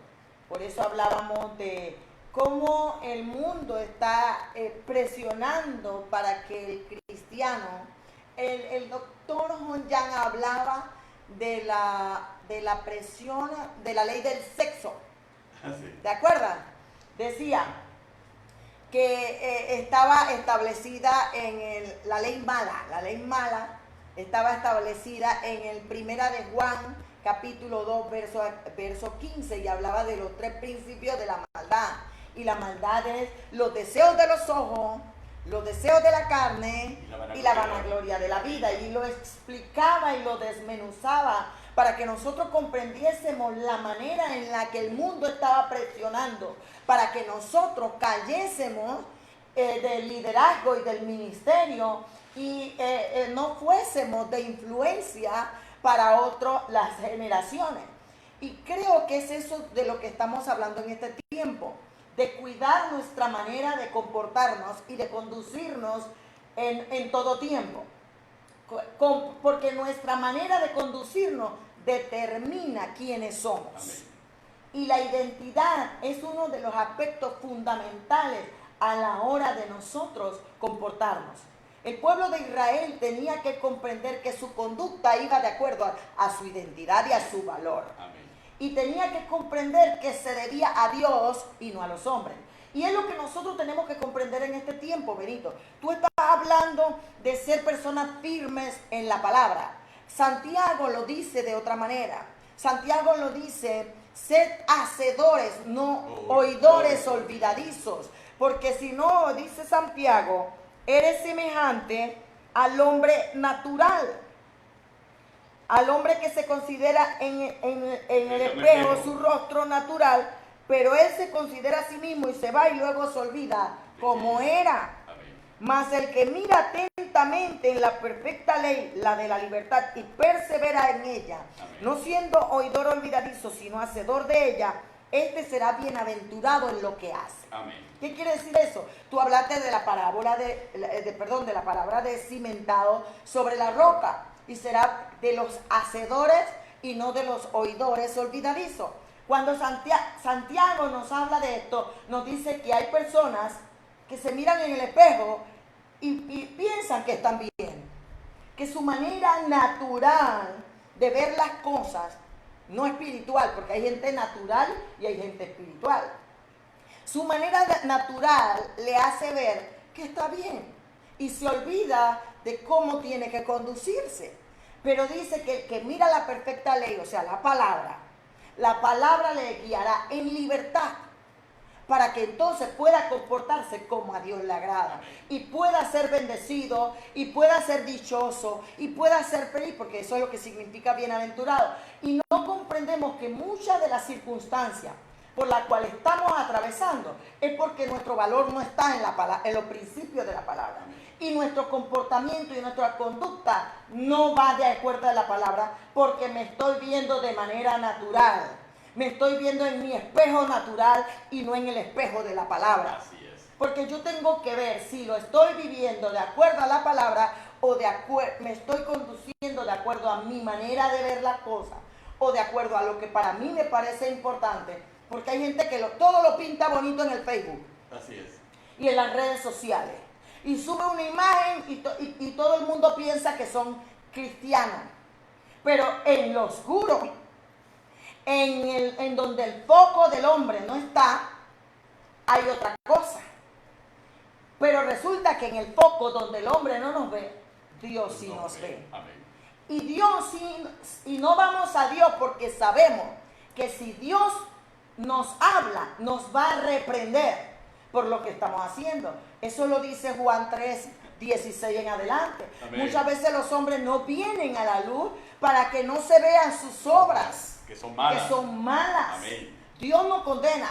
Por eso hablábamos de cómo el mundo está presionando para que el cristiano, el doctor Honyan hablaba de la presión de la ley del sexo. Sí. ¿Te acuerdas? Decía que estaba establecida en la ley mala. La ley mala estaba establecida en el Primera de Juan, capítulo 2, verso 15, y hablaba de los 3 principios de la maldad. Y la maldad es los deseos de los ojos, los deseos de la carne y la vanagloria de la vida. Y lo explicaba y lo desmenuzaba para que nosotros comprendiésemos la manera en la que el mundo estaba presionando, para que nosotros cayésemos del liderazgo y del ministerio y no fuésemos de influencia para las generaciones. Y creo que es eso de lo que estamos hablando en este tiempo, de cuidar nuestra manera de comportarnos y de conducirnos en todo tiempo. Porque nuestra manera de conducirnos determina quiénes somos. Amén. Y la identidad es uno de los aspectos fundamentales a la hora de nosotros comportarnos. El pueblo de Israel tenía que comprender que su conducta iba de acuerdo a su identidad y a su valor. Amén. Y tenía que comprender que se debía a Dios y no a los hombres. Y es lo que nosotros tenemos que comprender en este tiempo, Benito. Tú estás hablando de ser personas firmes en la palabra. Santiago lo dice de otra manera. Santiago lo dice, sed hacedores, no oidores olvidadizos. Porque si no, dice Santiago, eres semejante al hombre natural. Al hombre que se considera en el espejo su rostro natural, pero él se considera a sí mismo y se va y luego se olvida como era. Mas el que mira atentamente en la perfecta ley, la de la libertad, y persevera en ella, no siendo oidor olvidadizo, sino hacedor de ella, este será bienaventurado en lo que hace. Amén. ¿Qué quiere decir eso? Tú hablaste de la parábola de la palabra de cimentado sobre la roca, y será de los hacedores y no de los oidores olvidadizos. Cuando Santiago nos habla de esto, nos dice que hay personas que se miran en el espejo y piensan que están bien, que su manera natural de ver las cosas, no espiritual, porque hay gente natural y hay gente espiritual, su manera natural le hace ver que está bien y se olvida de cómo tiene que conducirse. Pero dice que el que mira la perfecta ley, o sea, la palabra le guiará en libertad, para que entonces pueda comportarse como a Dios le agrada, y pueda ser bendecido, y pueda ser dichoso, y pueda ser feliz, porque eso es lo que significa bienaventurado. Y no comprendemos que muchas de las circunstancias por las cuales estamos atravesando es porque nuestro valor no está en los principios de la palabra. Y nuestro comportamiento y nuestra conducta no va de acuerdo a la palabra, porque me estoy viendo de manera natural. Me estoy viendo en mi espejo natural y no en el espejo de la palabra. Así es. Porque yo tengo que ver si lo estoy viviendo de acuerdo a la palabra o me estoy conduciendo de acuerdo a mi manera de ver las cosas o de acuerdo a lo que para mí me parece importante. Porque hay gente que todo lo pinta bonito en el Facebook. Así es. Y en las redes sociales. Y sube una imagen y todo el mundo piensa que son cristianos. Pero en lo oscuro, en donde el foco del hombre no está, hay otra cosa. Pero resulta que en el foco donde el hombre no nos ve, Dios sí nos ve. Amén. Y Dios sí, y no vamos a Dios porque sabemos que si Dios nos habla, nos va a reprender por lo que estamos haciendo. Eso lo dice Juan 3, 16 en adelante. Amén. Muchas veces los hombres no vienen a la luz para que no se vean sus obras, que son malas. que son malas. Amén. Dios no condena,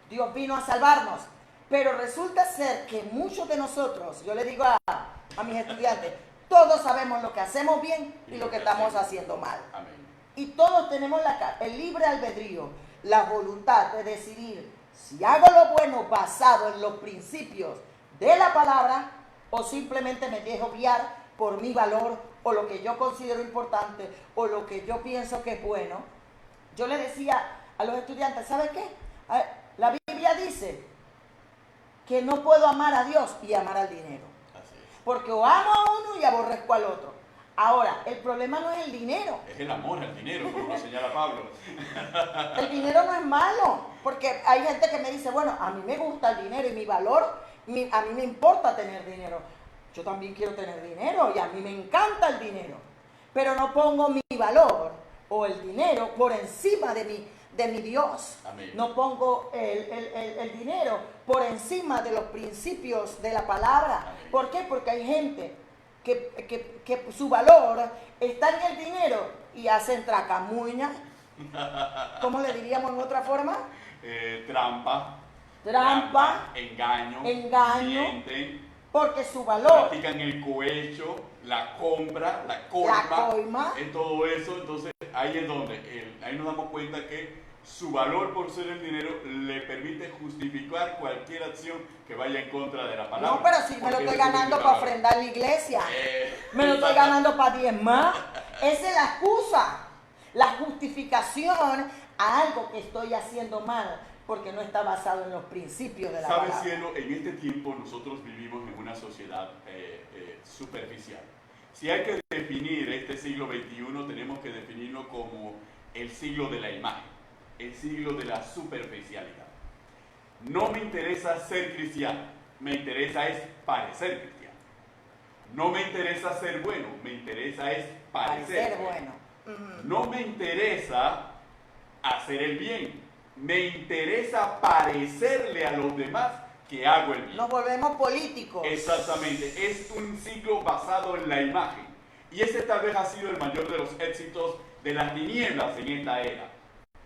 Dios vino a salvarnos. Pero resulta ser que muchos de nosotros, yo le digo a mis estudiantes, todos sabemos lo que hacemos bien y lo que estamos haciendo mal. Amén. Y todos tenemos el libre albedrío, la voluntad de decidir si hago lo bueno basado en los principios de la palabra o simplemente me dejo guiar por mi valor o lo que yo considero importante o lo que yo pienso que es bueno. Yo le decía a los estudiantes, ¿sabe qué? La Biblia dice que no puedo amar a Dios y amar al dinero. Así es. Porque o amo a uno y aborrezco al otro. Ahora, el problema no es el dinero. Es el amor al dinero, como lo señala Pablo. El dinero no es malo, porque hay gente que me dice, bueno, a mí me gusta el dinero y mi valor, a mí me importa tener dinero. Yo también quiero tener dinero y a mí me encanta el dinero. pero no pongo mi valor o el dinero por encima de mi Dios. Amén. No pongo el dinero por encima de los principios de la palabra. Amén. ¿Por qué? Porque hay gente que su valor está en el dinero y hacen tracamuña. ¿Cómo le diríamos en otra forma? Trampa, engaño, mienten, porque su valor practican el cohecho, la compra, la coima, en todo eso. Entonces ahí es donde ahí nos damos cuenta que su valor por ser el dinero le permite justificar cualquier acción que vaya en contra de la palabra. No, pero si me lo estoy ganando para ofrendar la iglesia, me lo estoy ganando para diezmar. Esa es la excusa, la justificación a algo que estoy haciendo mal, porque no está basado en los principios de la palabra. ¿Sabes, cielo? En este tiempo nosotros vivimos en una sociedad superficial. Si hay que definir este siglo XXI, tenemos que definirlo como el siglo de la imagen, el siglo de la superficialidad. No me interesa ser cristiano, me interesa es parecer cristiano. No me interesa ser bueno, me interesa es parecer bueno. No me interesa hacer el bien, me interesa parecerle a los demás que hago el bien. Nos volvemos políticos. Exactamente, es un siglo basado en la imagen. Y ese tal vez ha sido el mayor de los éxitos de las tinieblas en esta era.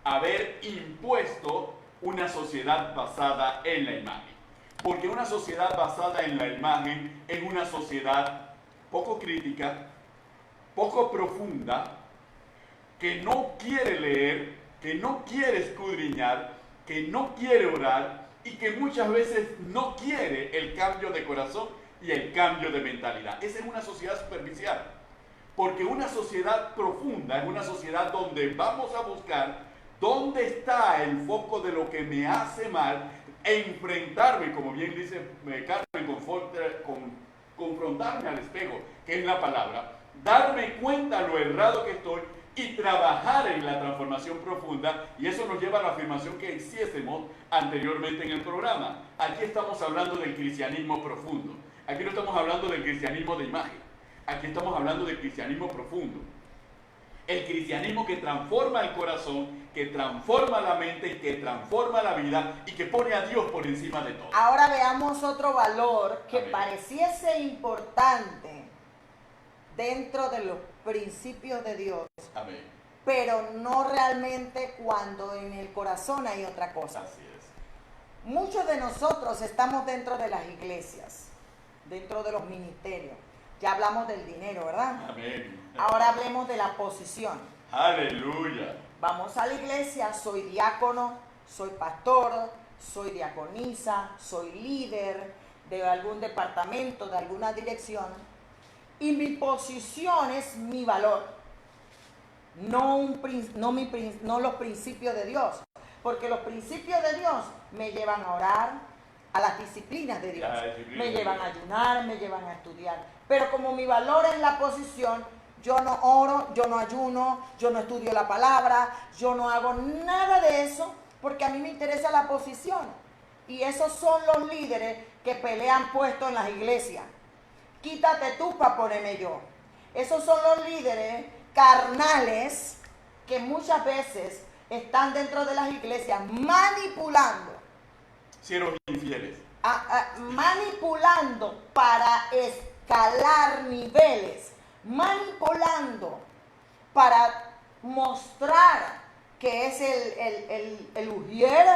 Haber impuesto una sociedad basada en la imagen. Porque una sociedad basada en la imagen es una sociedad poco crítica, poco profunda, que no quiere leer, que no quiere escudriñar, que no quiere orar y que muchas veces no quiere el cambio de corazón y el cambio de mentalidad. Esa es una sociedad superficial. Porque una sociedad profunda es una sociedad donde vamos a buscar dónde está el foco de lo que me hace mal, e enfrentarme, como bien dice Carmen, confrontarme al espejo, que es la palabra, darme cuenta lo errado que estoy y trabajar en la transformación profunda. Y eso nos lleva a la afirmación que hiciésemos anteriormente en el programa. Aquí estamos hablando del cristianismo profundo. Aquí no estamos hablando del cristianismo de imagen. Aquí estamos hablando del cristianismo profundo. El cristianismo que transforma el corazón, que transforma la mente, que transforma la vida y que pone a Dios por encima de todo. Ahora veamos otro valor que Amén. Pareciese importante dentro de los principios de Dios. Amén. Pero no realmente cuando en el corazón hay otra cosa. Así es. Muchos de nosotros estamos dentro de las iglesias, dentro de los ministerios. Ya hablamos del dinero, ¿verdad? Amén. Ahora hablemos de la posición. Aleluya. Vamos a la iglesia, soy diácono, soy pastor, soy diaconisa, soy líder de algún departamento, de alguna dirección. Y mi posición es mi valor, no los principios de Dios. Porque los principios de Dios me llevan a orar, a las disciplinas de Dios. Me llevan a ayunar, me llevan a estudiar. Pero como mi valor es la posición, yo no oro, yo no ayuno, yo no estudio la palabra, yo no hago nada de eso, porque a mí me interesa la posición. Y esos son los líderes que pelean puestos en las iglesias. Quítate tú para ponerme yo. Esos son los líderes carnales que muchas veces están dentro de las iglesias manipulando. Siervos infieles. Manipulando para escalar niveles, manipulando para mostrar que es el ujier,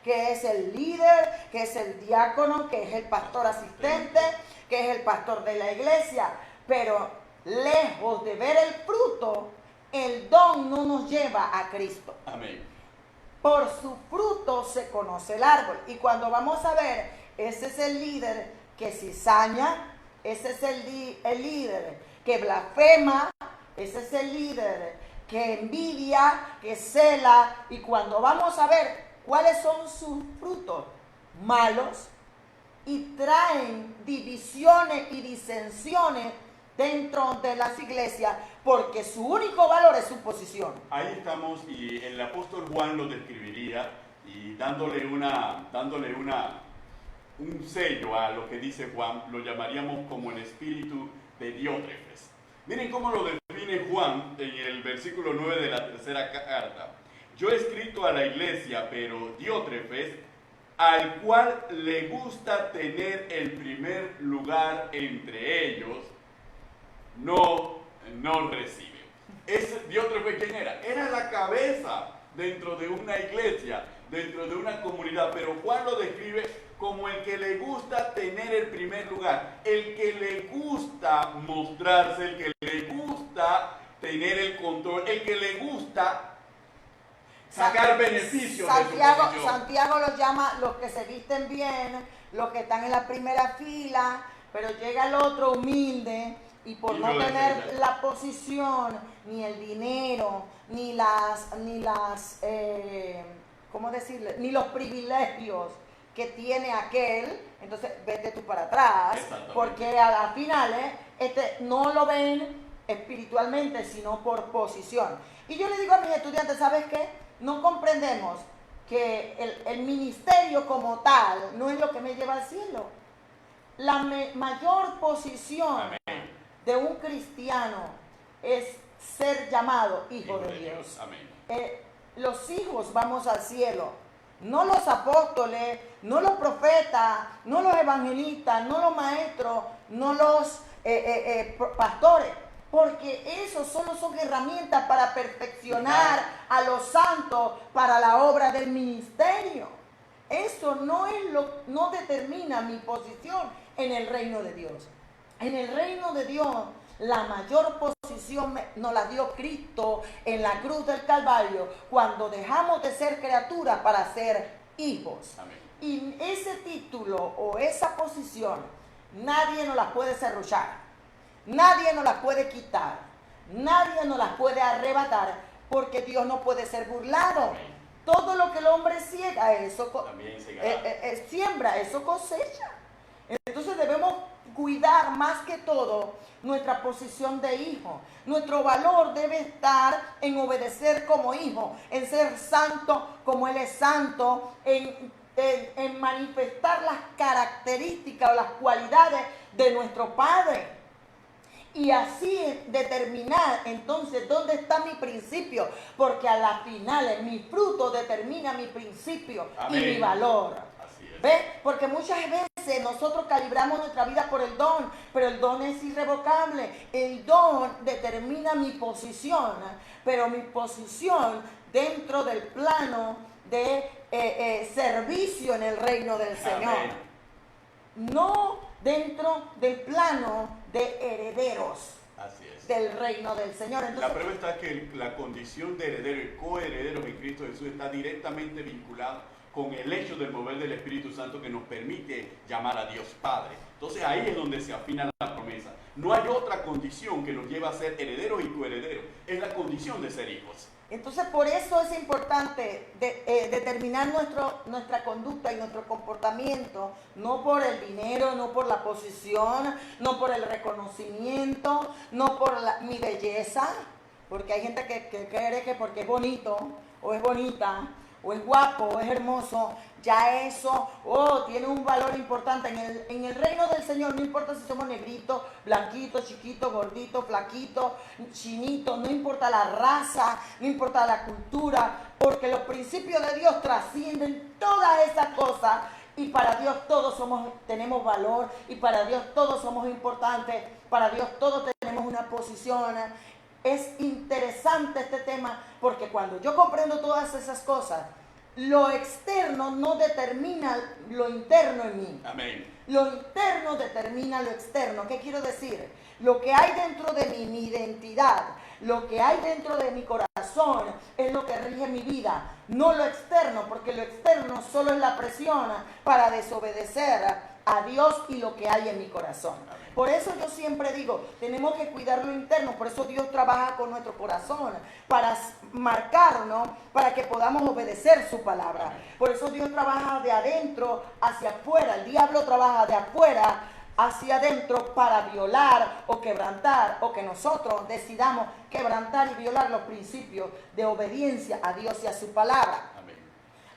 que es el líder, que es el diácono, que es el pastor asistente, que es el pastor de la iglesia. Pero lejos de ver el fruto, el don no nos lleva a Cristo. Amén. Por su fruto se conoce el árbol. Y cuando vamos a ver, ese es el líder que cizaña, ese es el líder que blasfema, ese es el líder que envidia, que cela. Y cuando vamos a ver cuáles son sus frutos, malos, y traen divisiones y disensiones dentro de las iglesias, porque su único valor es su posición. Ahí estamos, y el apóstol Juan lo describiría, y dándole un sello a lo que dice Juan, lo llamaríamos como el espíritu de Diótrefes. Miren cómo lo define Juan, en el versículo 9 de la tercera carta: yo he escrito a la iglesia, pero Diótrefes, al cual le gusta tener el primer lugar entre ellos, no recibe. Diótrefes, ¿quién era? Era la cabeza dentro de una iglesia, dentro de una comunidad, pero Juan lo describe como el que le gusta tener el primer lugar, el que le gusta mostrarse, el que le gusta tener el control, el que le gusta sacar beneficios de su posición. Santiago los llama los que se visten bien, los que están en la primera fila, pero llega el otro humilde y por no tener la posición, ni el dinero, ni ¿cómo decirle? Ni los privilegios que tiene aquel, entonces vete tú para atrás, porque a las finales no lo ven espiritualmente, sino por posición. Y yo le digo a mis estudiantes, ¿sabes qué? No comprendemos que el ministerio como tal no es lo que me lleva al cielo. La mayor posición de un cristiano es ser llamado hijo de Dios. Los hijos vamos al cielo, no los apóstoles, no los profetas, no los evangelistas, no los maestros, no los pastores, porque esos solo son herramientas para perfeccionar a los santos para la obra del ministerio. Eso no determina mi posición en el reino de Dios. En el reino de Dios, la mayor posición nos la dio Cristo en la cruz del Calvario, cuando dejamos de ser criaturas para ser hijos. Amén. Y ese título o esa posición, nadie nos la puede serruchar, nadie nos la puede quitar, nadie nos la puede arrebatar, porque Dios no puede ser burlado. Amén. Todo lo que el hombre siembra, eso cosecha. Entonces debemos cuidar más que todo nuestra posición de hijo. Nuestro valor debe estar en obedecer como hijo, en ser santo como Él es santo, en manifestar las características o las cualidades de nuestro Padre. Y así determinar entonces dónde está mi principio, porque a la final mi fruto determina mi principio. Amén. Y mi valor. ¿Ves? Porque muchas veces nosotros calibramos nuestra vida por el don, pero el don es irrevocable. El don determina mi posición, pero mi posición dentro del plano de servicio en el reino del Señor. Amén. No dentro del plano de herederos. Así es. Del reino del Señor. Entonces, la prueba está que la condición de heredero y coheredero en Cristo Jesús está directamente vinculada con el hecho del mover del Espíritu Santo que nos permite llamar a Dios Padre. Entonces ahí es donde se afina la promesa. No hay otra condición que nos lleve a ser herederos y coherederos. Es la condición de ser hijos. Entonces por eso es importante determinar nuestra conducta y nuestro comportamiento, no por el dinero, no por la posición, no por el reconocimiento, no por mi belleza, porque hay gente que cree que porque es bonito o es bonita, o es guapo, o es hermoso, ya eso, tiene un valor importante. En el reino del Señor no importa si somos negritos, blanquitos, chiquitos, gorditos, flaquitos, chinitos, no importa la raza, no importa la cultura, porque los principios de Dios trascienden todas esas cosas, y para Dios todos tenemos valor, y para Dios todos somos importantes, para Dios todos tenemos una posición. Es interesante este tema, porque cuando yo comprendo todas esas cosas, lo externo no determina lo interno en mí. Amén. Lo interno determina lo externo. ¿Qué quiero decir? Lo que hay dentro de mí, mi identidad, lo que hay dentro de mi corazón es lo que rige mi vida, no lo externo, porque lo externo solo es la presión para desobedecer a Dios y lo que hay en mi corazón. Amén. Por eso yo siempre digo, tenemos que cuidar lo interno, por eso Dios trabaja con nuestro corazón, para marcarnos, para que podamos obedecer su palabra. Amén. Por eso Dios trabaja de adentro hacia afuera, el diablo trabaja de afuera hacia adentro para violar o quebrantar, o que nosotros decidamos quebrantar y violar los principios de obediencia a Dios y a su palabra. Amén.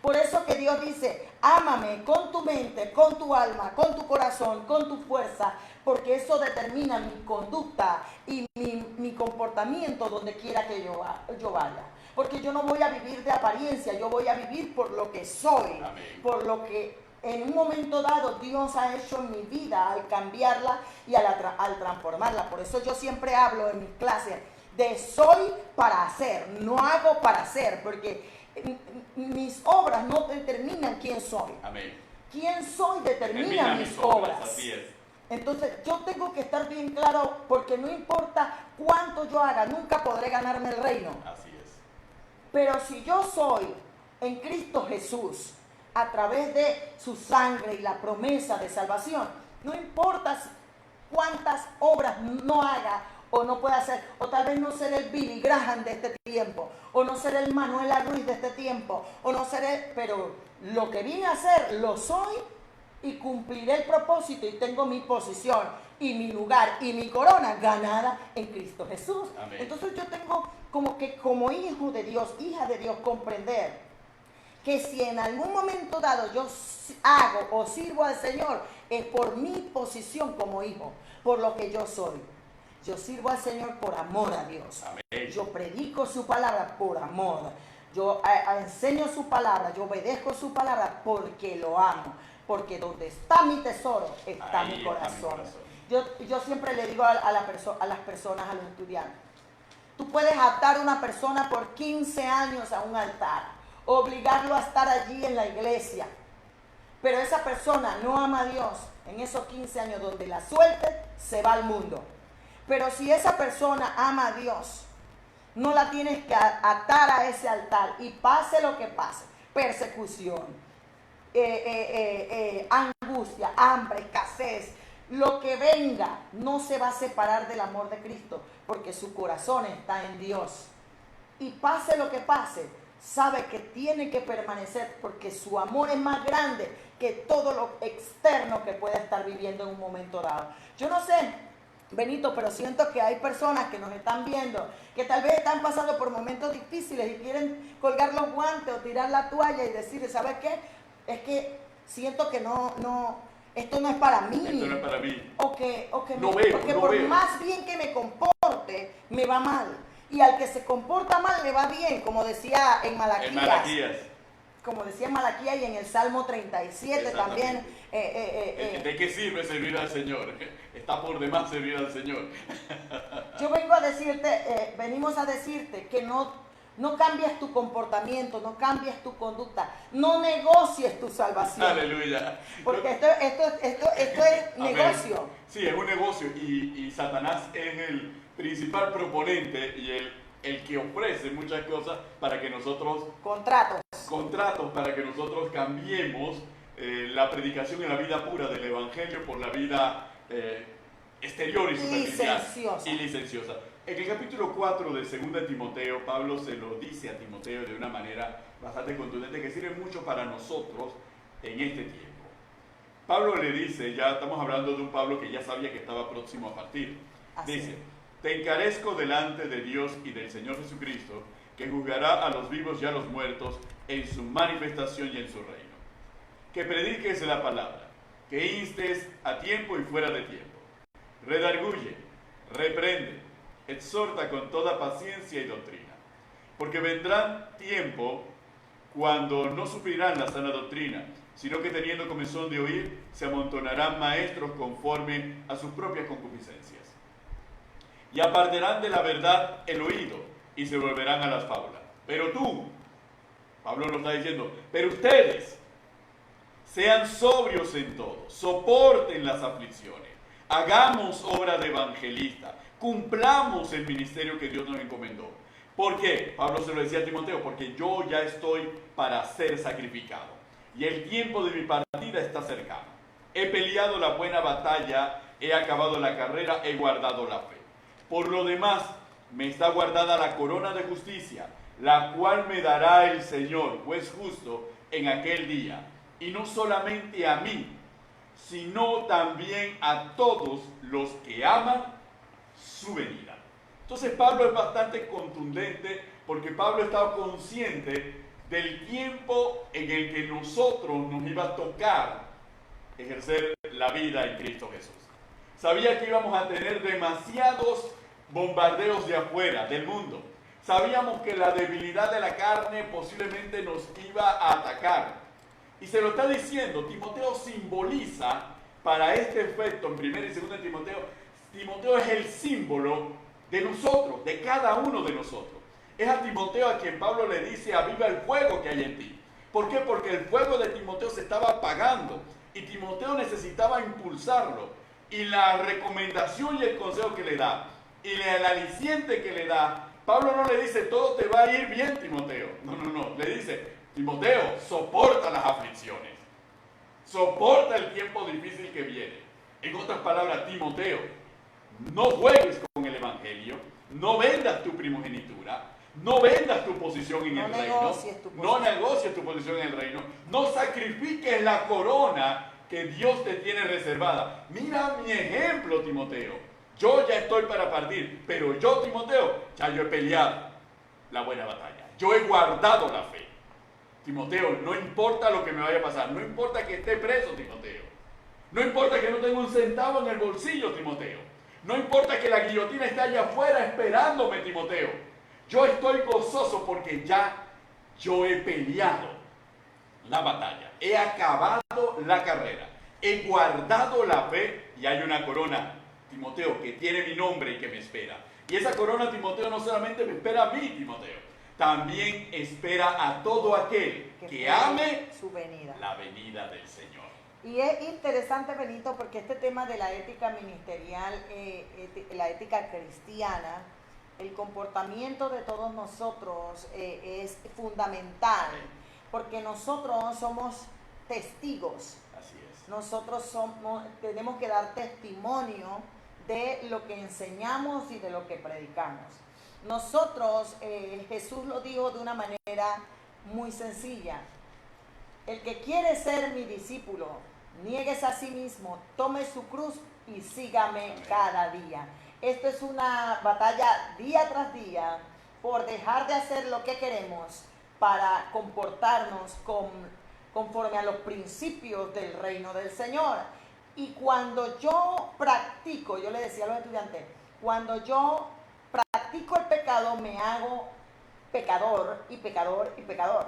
Por eso que Dios dice, ámame con tu mente, con tu alma, con tu corazón, con tu fuerza, porque eso determina mi conducta y mi comportamiento donde quiera que yo vaya. Porque yo no voy a vivir de apariencia, yo voy a vivir por lo que soy, Amén. por lo que en un momento dado Dios ha hecho en mi vida al cambiarla y al transformarla. Por eso yo siempre hablo en mis clases de soy para hacer, no hago para hacer, porque mis obras no determinan quién soy. Amén. Quién soy determina mis obras. Así es. Entonces yo tengo que estar bien claro, porque no importa cuánto yo haga, nunca podré ganarme el reino. Así es. Pero si yo soy en Cristo Jesús, a través de su sangre y la promesa de salvación, no importa cuántas obras no haga o no pueda hacer, o tal vez no seré el Billy Graham de este tiempo, o no seré el Manuela Ruiz de este tiempo, o no seré, pero lo que vine a hacer lo soy y cumpliré el propósito y tengo mi posición y mi lugar y mi corona ganada en Cristo Jesús. Amén. Entonces yo tengo como que como hijo de Dios, hija de Dios, comprender que si en algún momento dado yo hago o sirvo al Señor, es por mi posición como hijo, por lo que yo soy. Yo sirvo al Señor por amor a Dios. Amén. Yo predico su palabra por amor. Yo enseño su palabra, yo obedezco su palabra porque lo amo. Porque donde está mi tesoro, está Ahí mi corazón. está mi corazón. Yo siempre le digo a las personas, a los estudiantes, tú puedes atar a una persona por 15 años a un altar, obligarlo a estar allí en la iglesia, pero esa persona no ama a Dios. En esos 15 años donde la suelte, se va al mundo. Pero si esa persona ama a Dios, no la tienes que atar a ese altar, y pase lo que pase, persecución, angustia, hambre, escasez, lo que venga, no se va a separar del amor de Cristo, porque su corazón está en Dios. Y pase lo que pase, sabe que tiene que permanecer, porque su amor es más grande que todo lo externo que pueda estar viviendo en un momento dado. Yo no sé, Benito, pero siento que hay personas que nos están viendo, que tal vez están pasando por momentos difíciles y quieren colgar los guantes o tirar la toalla y decir, ¿sabes qué? Es que siento que esto no es para mí. Esto no es para mí. Porque No por veo. más bien que me comporte, me va mal. Y al que se comporta mal le va bien, como decía en Malaquías. Como decía en Malaquías y en el Salmo 37 también. ¿De qué sirve servir al Señor? Está por demás servir al Señor. Yo venimos a decirte que no cambies tu comportamiento, no cambies tu conducta, no negocies tu salvación. Aleluya. Porque esto es negocio. Sí, es un negocio, y Satanás es el principal proponente y el que ofrece muchas cosas para que nosotros... Contratos para que nosotros cambiemos la predicación en la vida pura del Evangelio por la vida exterior y superficial y licenciosa. En el capítulo 4 de 2 Timoteo, Pablo se lo dice a Timoteo de una manera bastante contundente que sirve mucho para nosotros en este tiempo. Pablo le dice, ya estamos hablando de un Pablo que ya sabía que estaba próximo a partir. Dice, te encarezco delante de Dios y del Señor Jesucristo, que juzgará a los vivos y a los muertos en su manifestación y en su reino. Que prediques la palabra, que instes a tiempo y fuera de tiempo. Redarguye, reprende, exhorta con toda paciencia y doctrina. Porque vendrán tiempo cuando no sufrirán la sana doctrina, sino que teniendo comezón de oír, se amontonarán maestros conforme a sus propias concupiscencias. Y apartarán de la verdad el oído, y se volverán a las fábulas. Pero tú, Pablo nos está diciendo, pero ustedes, sean sobrios en todo, soporten las aflicciones, hagamos obra de evangelista, cumplamos el ministerio que Dios nos encomendó. ¿Por qué? Pablo se lo decía a Timoteo, porque yo ya estoy para ser sacrificado, y el tiempo de mi partida está cercano. He peleado la buena batalla, he acabado la carrera, he guardado la fe. Por lo demás, me está guardada la corona de justicia, la cual me dará el Señor, juez justo, en aquel día. Y no solamente a mí, sino también a todos los que aman su venida. Entonces Pablo es bastante contundente, porque Pablo estaba consciente del tiempo en el que nosotros nos iba a tocar ejercer la vida en Cristo Jesús. Sabía que íbamos a tener demasiados bombardeos de afuera, del mundo. Sabíamos que la debilidad de la carne posiblemente nos iba a atacar. Y se lo está diciendo, Timoteo simboliza para este efecto en 1 y 2 Timoteo. Timoteo es el símbolo de nosotros, de cada uno de nosotros. Es a Timoteo a quien Pablo le dice: aviva el fuego que hay en ti. ¿Por qué? Porque el fuego de Timoteo se estaba apagando y Timoteo necesitaba impulsarlo. Y la recomendación y el consejo que le da, y el aliciente que le da, Pablo no le dice: todo te va a ir bien, Timoteo. No. Le dice: Timoteo, soporta las aflicciones. Soporta el tiempo difícil que viene. En otras palabras, Timoteo, no juegues con el evangelio, no vendas tu primogenitura, no vendas tu posición en el reino, no negocies tu posición en el reino, no sacrifiques la corona que Dios te tiene reservada. Mira mi ejemplo, Timoteo. Yo ya estoy para partir, pero yo, Timoteo, ya yo he peleado la buena batalla. Yo he guardado la fe. Timoteo, no importa lo que me vaya a pasar, no importa que esté preso, Timoteo. No importa que no tenga un centavo en el bolsillo, Timoteo. No importa que la guillotina esté allá afuera esperándome, Timoteo. Yo estoy gozoso porque ya yo he peleado la batalla. He acabado la carrera. He guardado la fe y hay una corona, Timoteo, que tiene mi nombre y que me espera. Y esa corona, Timoteo, no solamente me espera a mí, Timoteo. También espera a todo aquel que ame su venida. La venida del Señor. Y es interesante, Benito, porque este tema de la ética ministerial, la ética cristiana, el comportamiento de todos nosotros es fundamental, porque nosotros somos testigos. Así es. Nosotros tenemos que dar testimonio de lo que enseñamos y de lo que predicamos. Nosotros, Jesús lo dijo de una manera muy sencilla: el que quiere ser mi discípulo, niéguese a sí mismo, tome su cruz y sígame. Amén. Cada día. Esto es una batalla día tras día por dejar de hacer lo que queremos para comportarnos conforme a los principios del reino del Señor. Y cuando yo practico, yo le decía a los estudiantes, cuando yo practico el pecado me hago pecador y pecador y pecador.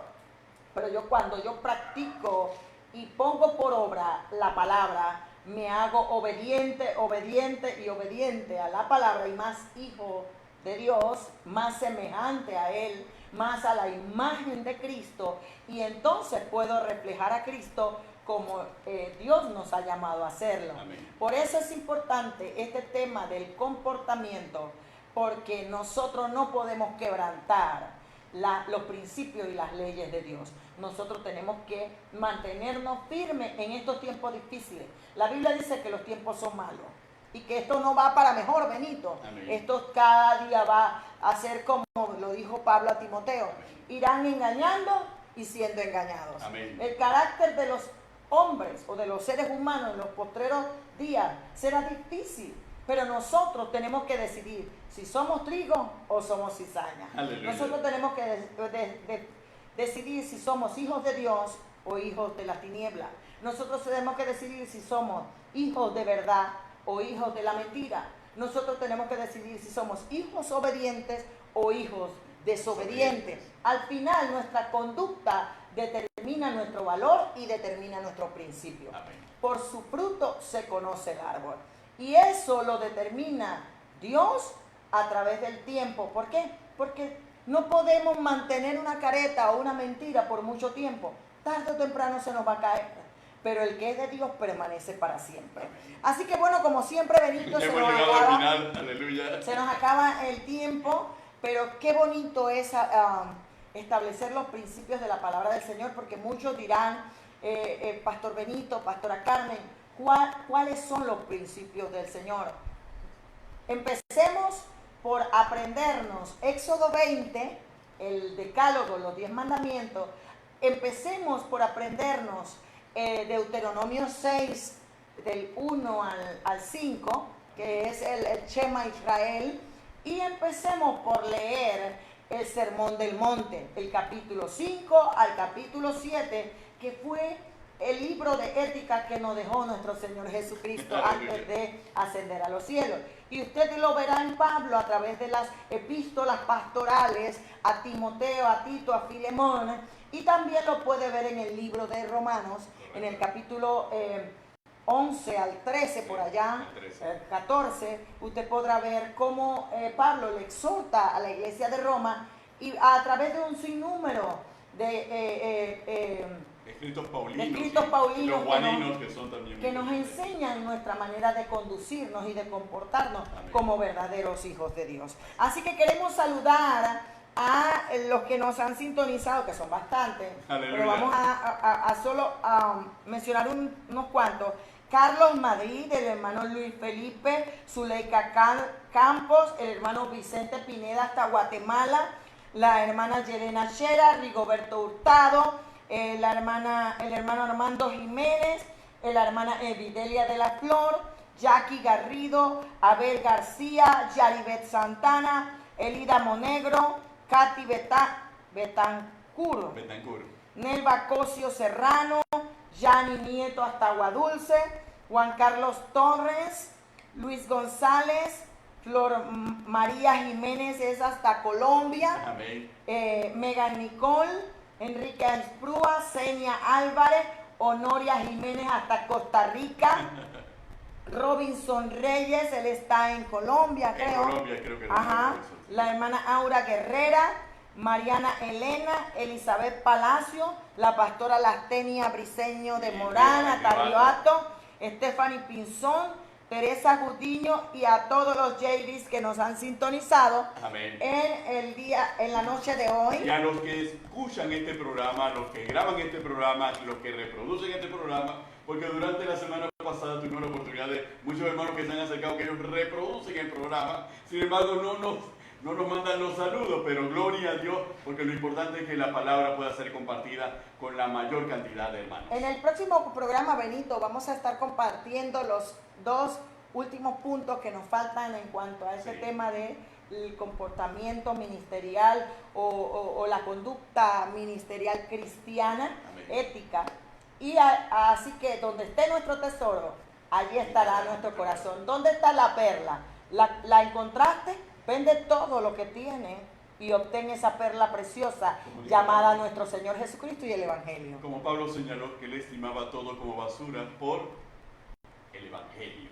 Pero cuando yo practico y pongo por obra la palabra, me hago obediente, obediente y obediente a la palabra, y más hijo de Dios, más semejante a Él, más a la imagen de Cristo, y entonces puedo reflejar a Cristo como Dios nos ha llamado a hacerlo. Amén. Por eso es importante este tema del comportamiento, porque nosotros no podemos quebrantar los principios y las leyes de Dios. Nosotros tenemos que mantenernos firmes en estos tiempos difíciles. La Biblia dice que los tiempos son malos y que esto no va para mejor, Benito. Amén. Esto cada día va a ser como lo dijo Pablo a Timoteo. Amén. Irán engañando y siendo engañados. Amén. El carácter de los hombres o de los seres humanos en los postreros días será difícil. Pero nosotros tenemos que decidir si somos trigo o somos cizaña. Aleluya. Nosotros tenemos que decidir si somos hijos de Dios o hijos de la tiniebla. Nosotros tenemos que decidir si somos hijos de verdad o hijos de la mentira. Nosotros tenemos que decidir si somos hijos obedientes o hijos desobedientes. Al final, nuestra conducta determina nuestro valor y determina nuestros principios. Amén. Por su fruto se conoce el árbol. Y eso lo determina Dios a través del tiempo. ¿Por qué? Porque no podemos mantener una careta o una mentira por mucho tiempo. Tarde o temprano se nos va a caer. Pero el que es de Dios permanece para siempre. Así que bueno, como siempre, Benito, se nos acaba el tiempo. Pero qué bonito es establecer los principios de la palabra del Señor, porque muchos dirán, Pastor Benito, Pastora Carmen, ¿cuáles son los principios del Señor? Empecemos por aprendernos Éxodo 20, el decálogo, los 10 mandamientos. Empecemos por aprendernos Deuteronomio 6, del 1 al 5, que es el Shema Israel. Y empecemos por leer el Sermón del Monte, el capítulo 5 al capítulo 7, que fue el libro de ética que nos dejó nuestro Señor Jesucristo antes de ascender a los cielos. Y usted lo verá en Pablo a través de las epístolas pastorales a Timoteo, a Tito, a Filemón, y también lo puede ver en el libro de Romanos, en el capítulo 11 al 13, por allá, 14, usted podrá ver cómo Pablo le exhorta a la iglesia de Roma y a través de un sinnúmero de escritos paulinos, paulinos los juaninos, que son también que nos enseñan nuestra manera de conducirnos y de comportarnos como verdaderos hijos de Dios. Así que queremos saludar a los que nos han sintonizado, que son bastantes, pero vamos a solo mencionar unos cuantos. Carlos Madrid, el hermano Luis Felipe, Zuleika Campos, el hermano Vicente Pineda hasta Guatemala, la hermana Yelena Shera, Rigoberto Hurtado, el hermano Armando Jiménez, la hermana Evidelia de la Flor, Jackie Garrido, Abel García, Yaribet Santana, Elida Monegro, Katy Betancur, Nelva Cosio Serrano, Yani Nieto hasta Aguadulce, Juan Carlos Torres, Luis González, Flor María Jiménez es hasta Colombia, Megan Nicole, Enrique Esprúa, Seña Álvarez, Honoria Jiménez hasta Costa Rica, Robinson Reyes, él está en Colombia, creo. En Colombia, creo que Ajá. La hermana Aura Guerrera, Mariana Elena, Elizabeth Palacio, la pastora Lastenia Briceño de Morán, Tarioato, Stephanie Pinzón, Teresa Gudiño y a todos los JVs que nos han sintonizado en la noche de hoy. Y a los que escuchan este programa, los que graban este programa, los que reproducen este programa, porque durante la semana pasada tuvimos la oportunidad de muchos hermanos que se han acercado que ellos reproducen el programa, sin embargo no nos mandan los saludos, pero gloria a Dios, porque lo importante es que la palabra pueda ser compartida con la mayor cantidad de hermanos. En el próximo programa, Benito, vamos a estar compartiendo los dos últimos puntos que nos faltan en cuanto a ese tema del comportamiento ministerial o la conducta ministerial cristiana, ética. Y así que donde esté nuestro tesoro, allí estará nuestro corazón. ¿Dónde está la perla? ¿La encontraste? Vende todo lo que tienes y obtén esa perla preciosa llamada nuestro Señor Jesucristo y el Evangelio. Como Pablo señaló que él estimaba todo como basura por el Evangelio,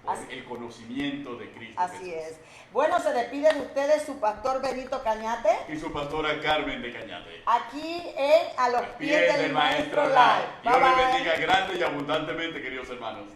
por el conocimiento de Cristo. Así es. Bueno, se despide de ustedes su pastor Benito Cañate y su pastora Carmen de Cañate. Aquí A los pies del Maestro Lai. Dios les bendiga grande y abundantemente, queridos hermanos.